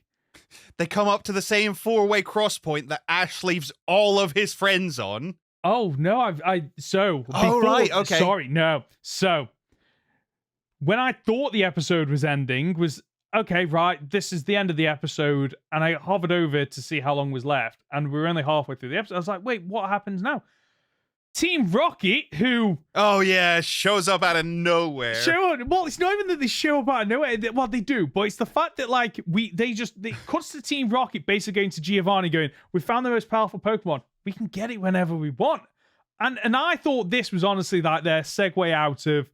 they come up to the same 4-way cross point that Ash leaves all of his friends on. Oh no, So when I thought the episode was ending, was okay, right, this is the end of the episode, and I hovered over to see how long was left, and we were only halfway through the episode. I was like, wait, what happens now? Team Rocket, who... Oh, yeah, shows up out of nowhere. Well, it's not even that they show up out of nowhere. Well, they do, but it's the fact that, like, they cuts to Team Rocket basically going to Giovanni going, we found the most powerful Pokemon. We can get it whenever we want. And I thought this was honestly, like, their segue out of,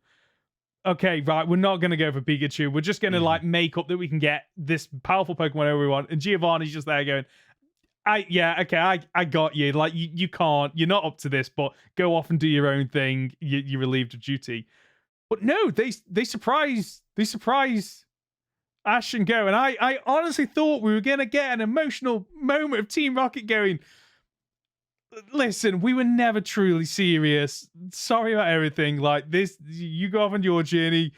okay, right, we're not going to go for Pikachu. We're just going to, like, make up that we can get this powerful Pokemon whenever we want. And Giovanni's just there going... I got you. Like, you can't. You're not up to this, but go off and do your own thing. You're relieved of duty. But no, they surprise Ash and Go. And I honestly thought we were going to get an emotional moment of Team Rocket going, listen, we were never truly serious. Sorry about everything. Like, this, you go off on your journey.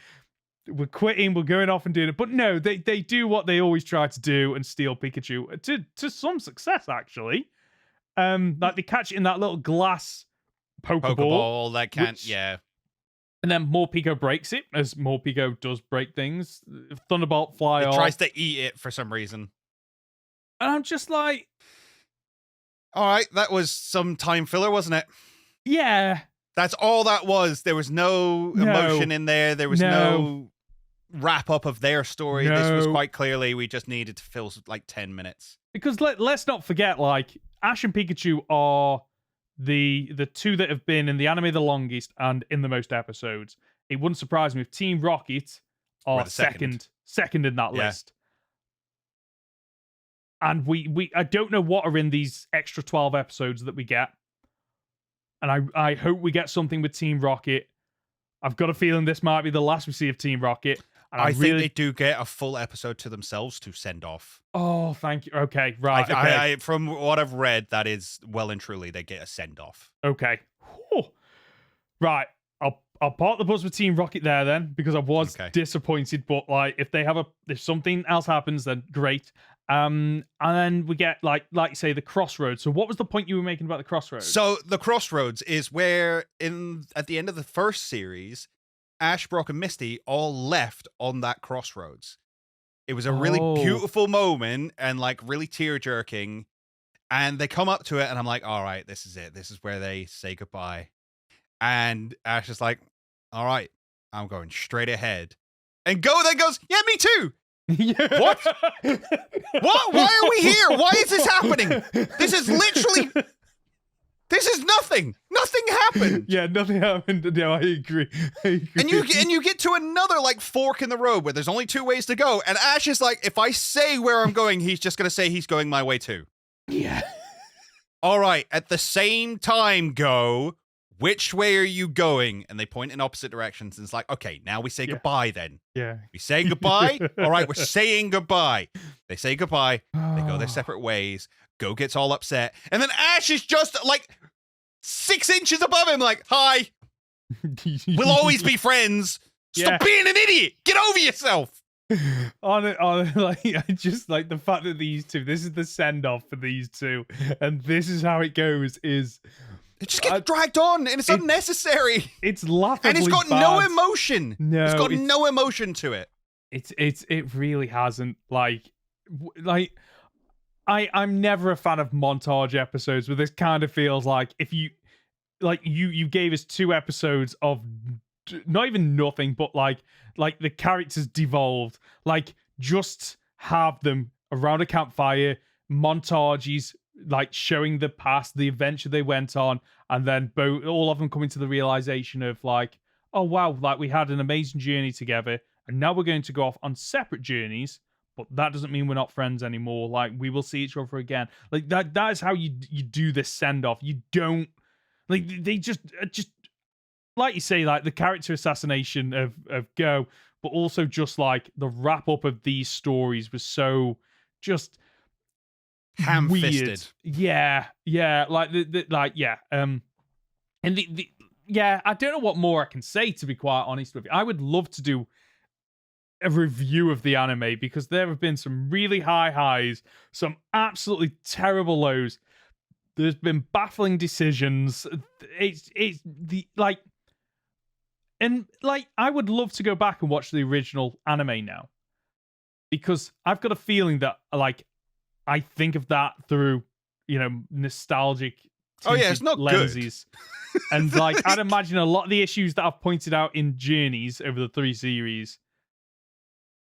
We're quitting, we're going off and doing it. But no, they do what they always try to do and steal Pikachu to some success, actually. Like, they catch it in that little glass Pokeball that can't, yeah. And then Morpeko breaks it, as Morpeko does break things. Thunderbolt fly off. It tries to eat it for some reason. And I'm just like... All right, that was some time filler, wasn't it? Yeah. That's all that was. There was no emotion in there. There was no wrap up of their story. This was quite clearly, we just needed to fill like 10 minutes. Because let's not forget, like, Ash and Pikachu are the two that have been in the anime the longest and in the most episodes. It wouldn't surprise me if Team Rocket are second in that list. And we I don't know what are in these extra 12 episodes that we get. And I hope we get something with Team Rocket. I've got a feeling this might be the last we see of Team Rocket. And I think they do get a full episode to themselves to send off. Oh, thank you. Okay, right. Okay. I from what I've read, that is well and truly they get a send off. Okay. Whew. Right. I'll park the bus with Team Rocket there then, because I was disappointed. But like, if something else happens, then great. And then we get like you say, the crossroads. So what was the point you were making about the crossroads? So the crossroads is where at the end of the first series, Ash, Brock, and Misty all left on that crossroads. It was a really beautiful moment and like really tear jerking. And they come up to it and I'm like, all right, this is it. This is where they say goodbye. And Ash is like, all right, I'm going straight ahead. And Go then goes, yeah, me too. Yeah. What? What? Why are we here? Why is this happening? This is nothing. Nothing happened. Yeah, nothing happened. No, I agree. And you get to another like fork in the road where there's only two ways to go. And Ash is like, if I say where I'm going, he's just going to say he's going my way too. Yeah. All right. At the same time, Go, which way are you going? And they point in opposite directions. And it's like, okay, now we say goodbye then. Yeah. We say goodbye. All right, we're saying goodbye. They say goodbye. They go their separate ways. Go gets all upset. And then Ash is just like 6 inches above him, like, hi. We'll always be friends. Stop being an idiot. Get over yourself. Like, I just like the fact that these two, this is the send off for these two, and this is how it goes. Is it just gets dragged on and it's unnecessary. It's laughably and it's got bad. no emotion. No, it's got no emotion to it. It really hasn't. I'm never a fan of montage episodes, but this kind of feels like if you gave us 2 episodes of not even nothing, but like the characters devolved. Like, just have them around a campfire, montages, like showing the past, the adventure they went on, and then all of them coming to the realization of like, oh wow, like we had an amazing journey together, and now we're going to go off on separate journeys. But that doesn't mean we're not friends anymore. Like, we will see each other again. Like, that is how you do this send-off. You don't... Like, they just... Like you say, like, the character assassination of Go, but also just, like, the wrap-up of these stories was so just... ham-fisted. Weird. Yeah. Like, and I don't know what more I can say, to be quite honest with you. I would love to do a review of the anime, because there have been some really high highs, some absolutely terrible lows. There's been baffling decisions. It's the like, And like, I would love to go back and watch the original anime now, because I've got a feeling that like I think of that through, nostalgic it's not lenses. Good. And like, I'd imagine a lot of the issues that I've pointed out in Journeys over the 3 series,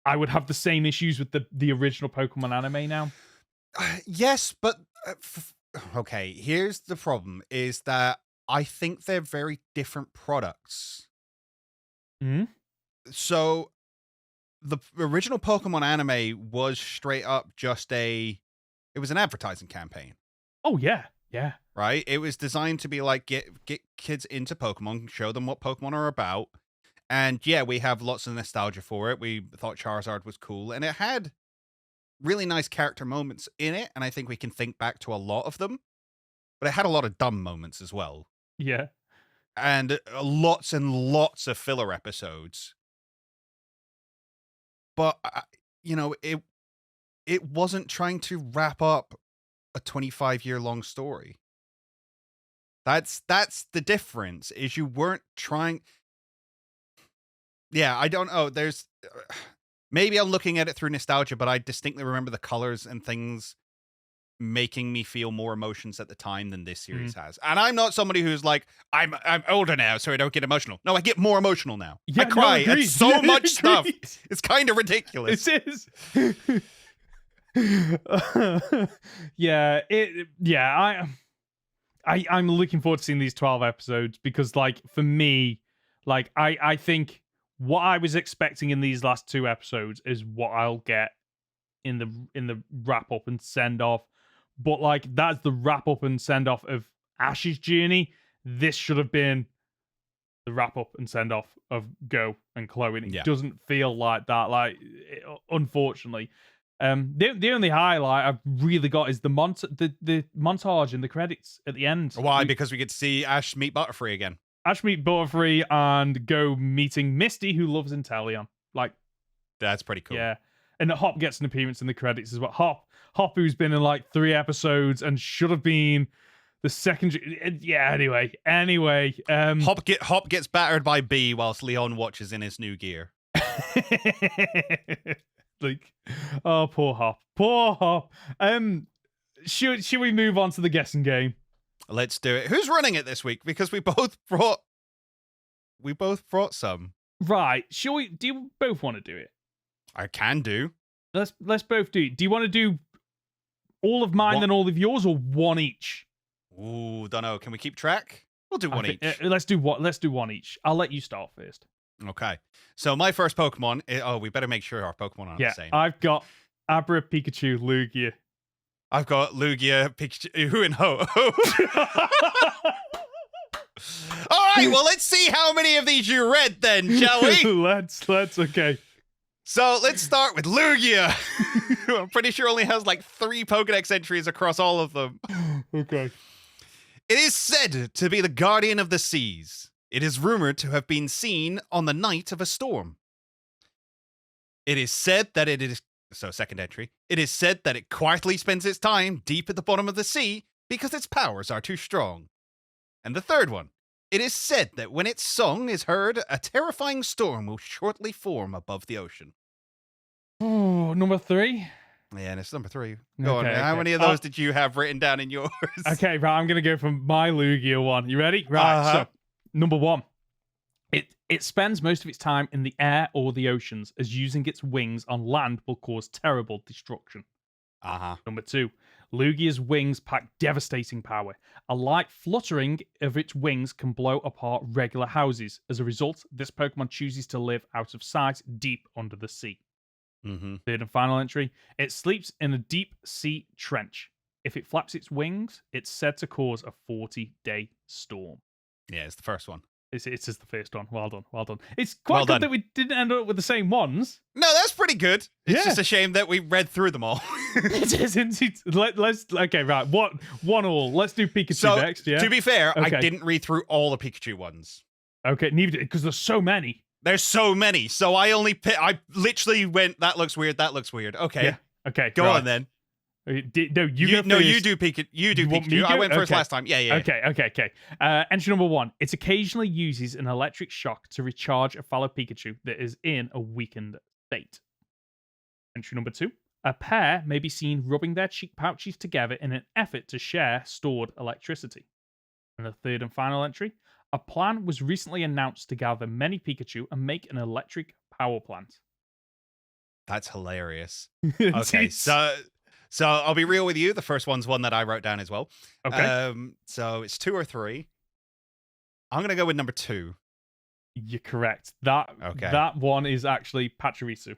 I would have the same issues with the original Pokemon anime now. Yes, but okay, here's the problem, is that I think they're very different products. So the original Pokemon anime was straight up just it was an advertising campaign. Oh, yeah. Yeah. Right? It was designed to be like, get kids into Pokemon, show them what Pokemon are about. And yeah, we have lots of nostalgia for it. We thought Charizard was cool, and it had really nice character moments in it, and I think we can think back to a lot of them. But it had a lot of dumb moments as well. Yeah. And lots and lots of filler episodes. But, it wasn't trying to wrap up a 25-year-long story. That's the difference, is you weren't trying... Yeah, I don't know. There's... Maybe I'm looking at it through nostalgia, but I distinctly remember the colors and things making me feel more emotions at the time than this series has. And I'm not somebody who's like, I'm older now, so I don't get emotional. No, I get more emotional now. I cry at so much stuff. It's kind of ridiculous. It is. I'm looking forward to seeing these 12 episodes, because like, for me, like I think what I was expecting in these last 2 episodes is what I'll get in the wrap up and send off. But like, that's the wrap up and send off of Ash's journey. This should have been the wrap up and send off of Go and Chloe. And it doesn't feel like that. Like, unfortunately, the only highlight I've really got is the montage and the credits at the end. Why? Because we get to see Ash meet Butterfree again. Ash meet Butterfree and Go meeting Misty, who loves Inteleon. Like, that's pretty cool. Yeah. And Hop gets an appearance in the credits as well. Hop, who's been in like 3 episodes and should have been the second. Yeah. Anyway. Hop gets battered by B whilst Leon watches in his new gear. Like, oh, poor Hop. Should we move on to the guessing game? Let's do it. Who's running it this week? Because we both brought some. Right. Do you both want to do it? I can do. Let's both do it. Do you want to do all of mine and all of yours, or one each? Ooh, don't know. Can we keep track? We'll do one each. Let's do one each. I'll let you start first. Okay. So my first Pokemon. We better make sure our Pokemon are the same. I've got Abra, Pikachu, Lugia. I've got Lugia, Pikachu, and Ho. All right, well, let's see how many of these you read then, shall we? let's, okay. So let's start with Lugia. I'm pretty sure only has like 3 Pokedex entries across all of them. Okay. It is said to be the guardian of the seas. It is rumored to have been seen on the night of a storm. It is said that it is... So, second entry. It is said that it quietly spends its time deep at the bottom of the sea because its powers are too strong. And the third one. It is said that when its song is heard, a terrifying storm will shortly form above the ocean. Oh, number 3? Yeah, and it's number 3. Go on. How many of those did you have written down in yours? Okay, right. I'm going to go from my Lugia one. You ready? Right. So, number 1. It spends most of its time in the air or the oceans, as using its wings on land will cause terrible destruction. Number 2. Lugia's wings pack devastating power. A light fluttering of its wings can blow apart regular houses. As a result, this Pokemon chooses to live out of sight deep under the sea. Third and final entry. It sleeps in a deep sea trench. If it flaps its wings, it's said to cause a 40-day storm. Yeah, it's the first one. It's the first one. Well done. It's quite good that we didn't end up with the same ones. No, that's pretty good. It's just a shame that we read through them all. It isn't. Okay, right. One all. Let's do Pikachu next. Yeah. To be fair, I didn't read through all the Pikachu ones. Okay, neither because there's so many. There's so many. So I literally went, that looks weird. Okay. Yeah. Okay. Go on then. No, you go No, first. you do Pikachu. You do want me Pikachu. I go? went first Okay. last time. Yeah. Okay. Entry number 1. It occasionally uses an electric shock to recharge a fallow Pikachu that is in a weakened state. Entry number 2. A pair may be seen rubbing their cheek pouches together in an effort to share stored electricity. And the third and final entry. A plan was recently announced to gather many Pikachu and make an electric power plant. That's hilarious. Okay, so I'll be real with you. The first one's one that I wrote down as well. Okay. So it's 2 or 3. I'm gonna go with number 2. You're correct. That one is actually Pachirisu.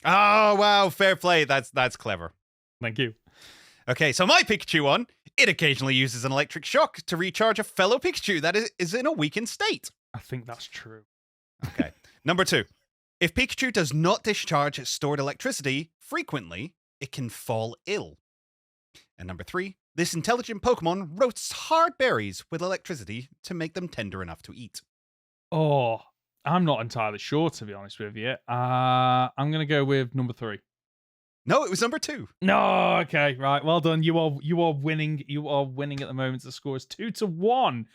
Oh wow, fair play. That's clever. Thank you. Okay, so my Pikachu one, it occasionally uses an electric shock to recharge a fellow Pikachu that is in a weakened state. I think that's true. Okay. Number 2. If Pikachu does not discharge its stored electricity frequently, it can fall ill. And number 3. This intelligent Pokemon roasts hard berries with electricity to make them tender enough to eat. Oh, I'm not entirely sure, to be honest with you. I'm going to go with number 3. No, it was number 2. No, okay, right. Well done. You are winning. You are winning at the moment. The score is 2-1.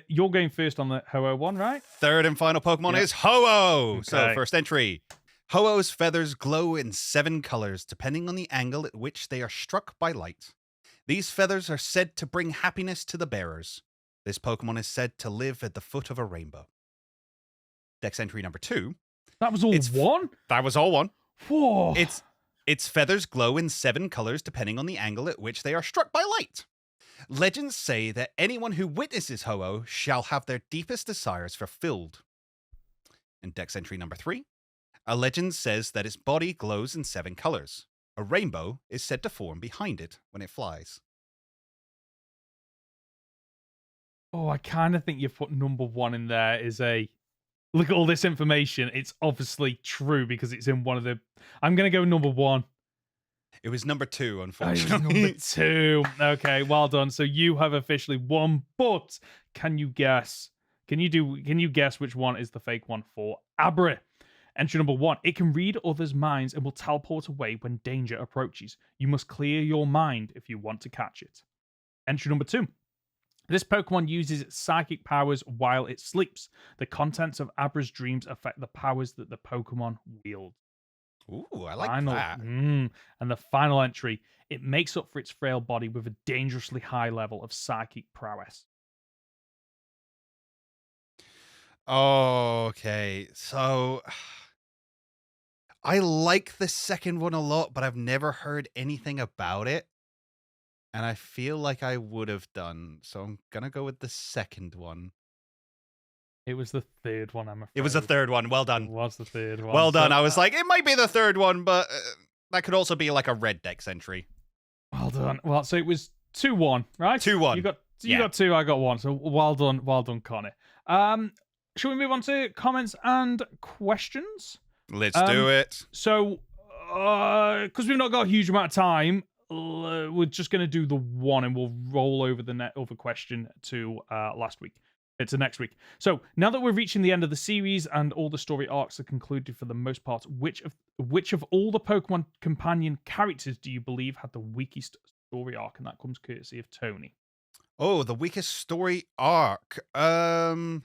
You're going first on the Ho-Oh one, right? Third and final Pokemon is Ho-Oh. Okay. So first entry. Ho-Oh's feathers glow in 7 colors depending on the angle at which they are struck by light. These feathers are said to bring happiness to the bearers. This Pokemon is said to live at the foot of a rainbow. Dex entry number 2. That was all one? That was all one. Whoa. Its feathers glow in 7 colors depending on the angle at which they are struck by light. Legends say that anyone who witnesses Ho-Oh shall have their deepest desires fulfilled. And Dex entry number 3. A legend says that its body glows in 7 colors. A rainbow is said to form behind it when it flies. Oh, I kind of think you've put number 1 in there is a... Look at all this information. It's obviously true because it's in one of the... I'm going to go number 1. It was number 2, Oh, unfortunately. number 2. Okay, well done. So you have officially won, but can you guess? Can you guess which one is the fake one for Abra? Entry number 1. It can read others' minds and will teleport away when danger approaches. You must clear your mind if you want to catch it. Entry number 2. This Pokemon uses its psychic powers while it sleeps. The contents of Abra's dreams affect the powers that the Pokemon wields. Ooh, I like that. And the final entry. It makes up for its frail body with a dangerously high level of psychic prowess. Okay, so... I like the second one a lot, but I've never heard anything about it. And I feel like I would have done. So I'm going to go with the second one. It was the third one, I'm afraid. It was the third one. Well done. It was the third one. Well done. I was like, it might be the third one, but that could also be like a red Dex entry. Well done. Well, so it was 2-1, right? 2-1. You got 2, I got 1. So well done, Conor. Shall we move on to comments and questions? Let's do it. So, because we've not got a huge amount of time, we're just going to do the one and we'll roll over the other question to last week. It's next week. So now that we're reaching the end of the series and all the story arcs are concluded for the most part, which of all the Pokemon companion characters do you believe had the weakest story arc? And that comes courtesy of Tony. Oh, the weakest story arc. Dragonite.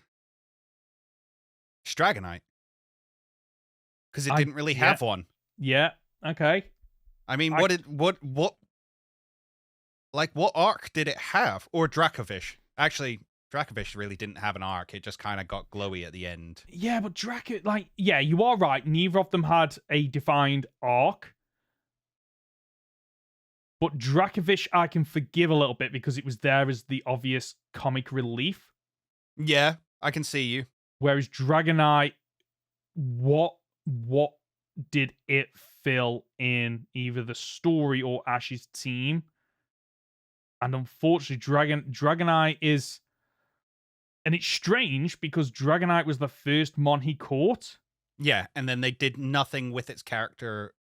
Because it didn't really have one. Yeah. Okay. I mean, what arc did it have? Or Dracovish? Actually, Dracovish really didn't have an arc. It just kind of got glowy at the end. Yeah, but you are right. Neither of them had a defined arc. But Dracovish, I can forgive a little bit because it was there as the obvious comic relief. Yeah, I can see you. Whereas Dragonite, what did it fill in either the story or Ash's team? And unfortunately, Dragonite is... And it's strange because Dragonite was the first Mon he caught. Yeah, and then they did nothing with its character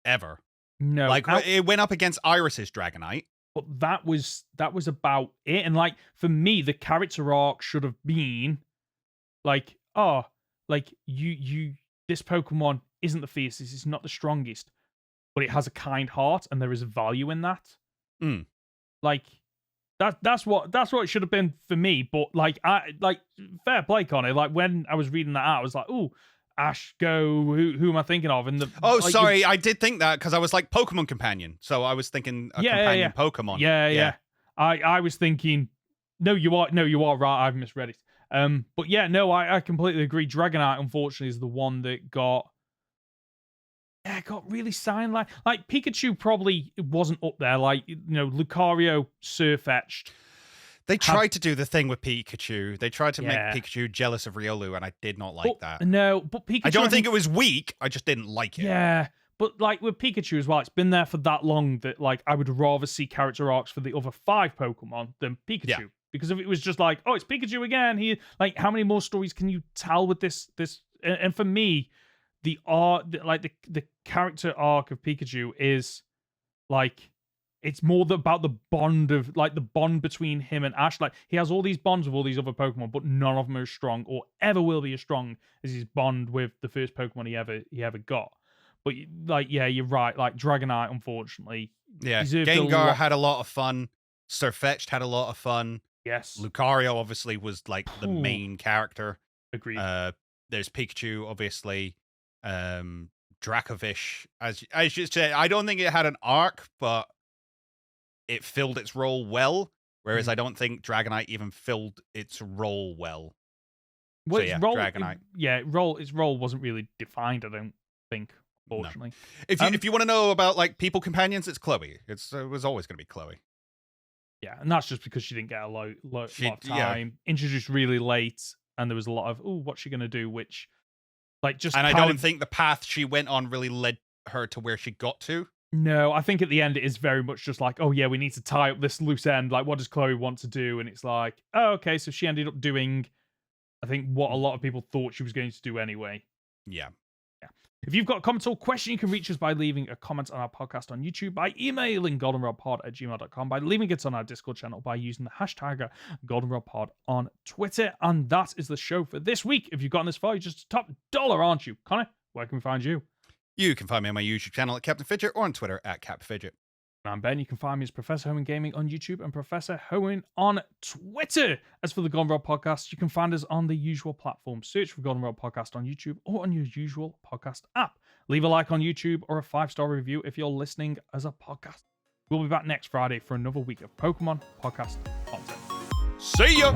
ever. No. Like, it went up against Iris's Dragonite. But that was about it. And like, for me, the character arc should have been like, this Pokemon isn't the fiercest, it's not the strongest. but it has a kind heart, and there is value in that. Mm. Like that's what it should have been for me. But like fair play, Conor. Like when I was reading that out, I was like, "Ooh, Ash, go. Who am I thinking of?" And sorry, I did think that because I was like Pokemon companion, so I was thinking companion Pokemon. Yeah. I was thinking, no, you are right. I've misread it. But yeah, no, I completely agree. Dragonite, unfortunately, is the one that got really signed like Pikachu probably wasn't up there. Like, Lucario Surfetched. They tried to do the thing with Pikachu. They tried to make Pikachu jealous of Riolu, and I did not like that. No, but Pikachu... I don't think it was weak. I just didn't like it. Yeah, but like with Pikachu as well, it's been there for that long that like I would rather see character arcs for the other 5 Pokemon than Pikachu. Yeah. Because if it was just like, oh, it's Pikachu again, like how many more stories can you tell with this? And for me, the character arc of Pikachu is like, it's more about the bond of like the bond between him and Ash. Like he has all these bonds with all these other Pokemon, but none of them are as strong or ever will be as strong as his bond with the first Pokemon he ever got. But like, yeah, you're right. Like Dragonite, unfortunately, Gengar had a lot of fun. Surfetched had a lot of fun. Yes. Lucario obviously was like the main character. Agreed. There's Pikachu, obviously. Dracovish, as you say, I don't think it had an arc, but it filled its role well. Whereas I don't think Dragonite even filled its role well. Well, Dragonite. Its role wasn't really defined, I don't think, fortunately. No. If you want to know about like people companions, it's Chloe. It was always going to be Chloe. Yeah, and that's just because she didn't get a lot of time. Introduced really late, and there was a lot of, what's she going to do? Which, like, just and I don't think the path she went on really led her to where she got to. No, I think at the end it is very much just like, oh yeah, we need to tie up this loose end. Like, what does Chloe want to do? And it's like, oh, okay, so she ended up doing, I think, what a lot of people thought she was going to do anyway. Yeah. If you've got a comment or question, you can reach us by leaving a comment on our podcast on YouTube, by emailing goldenrodpod@gmail.com, by leaving it on our Discord channel, by using the hashtag goldenrodpod on Twitter. And that is the show for this week. If you've gotten this far, you're just a top dollar, aren't you? Conor, where can we find you? You can find me on my YouTube channel at Captain Fidget or on Twitter at CapFidget. I'm Ben. You can find me as Professor Hoenn Gaming on YouTube and Professor Hoenn on Twitter. As for the Goldenrod Podcast, you can find us on the usual platforms. Search for Goldenrod Podcast on YouTube or on your usual podcast app. Leave a like on YouTube or a 5-star review if you're listening as a podcast. We'll be back next Friday for another week of Pokemon podcast content. See ya!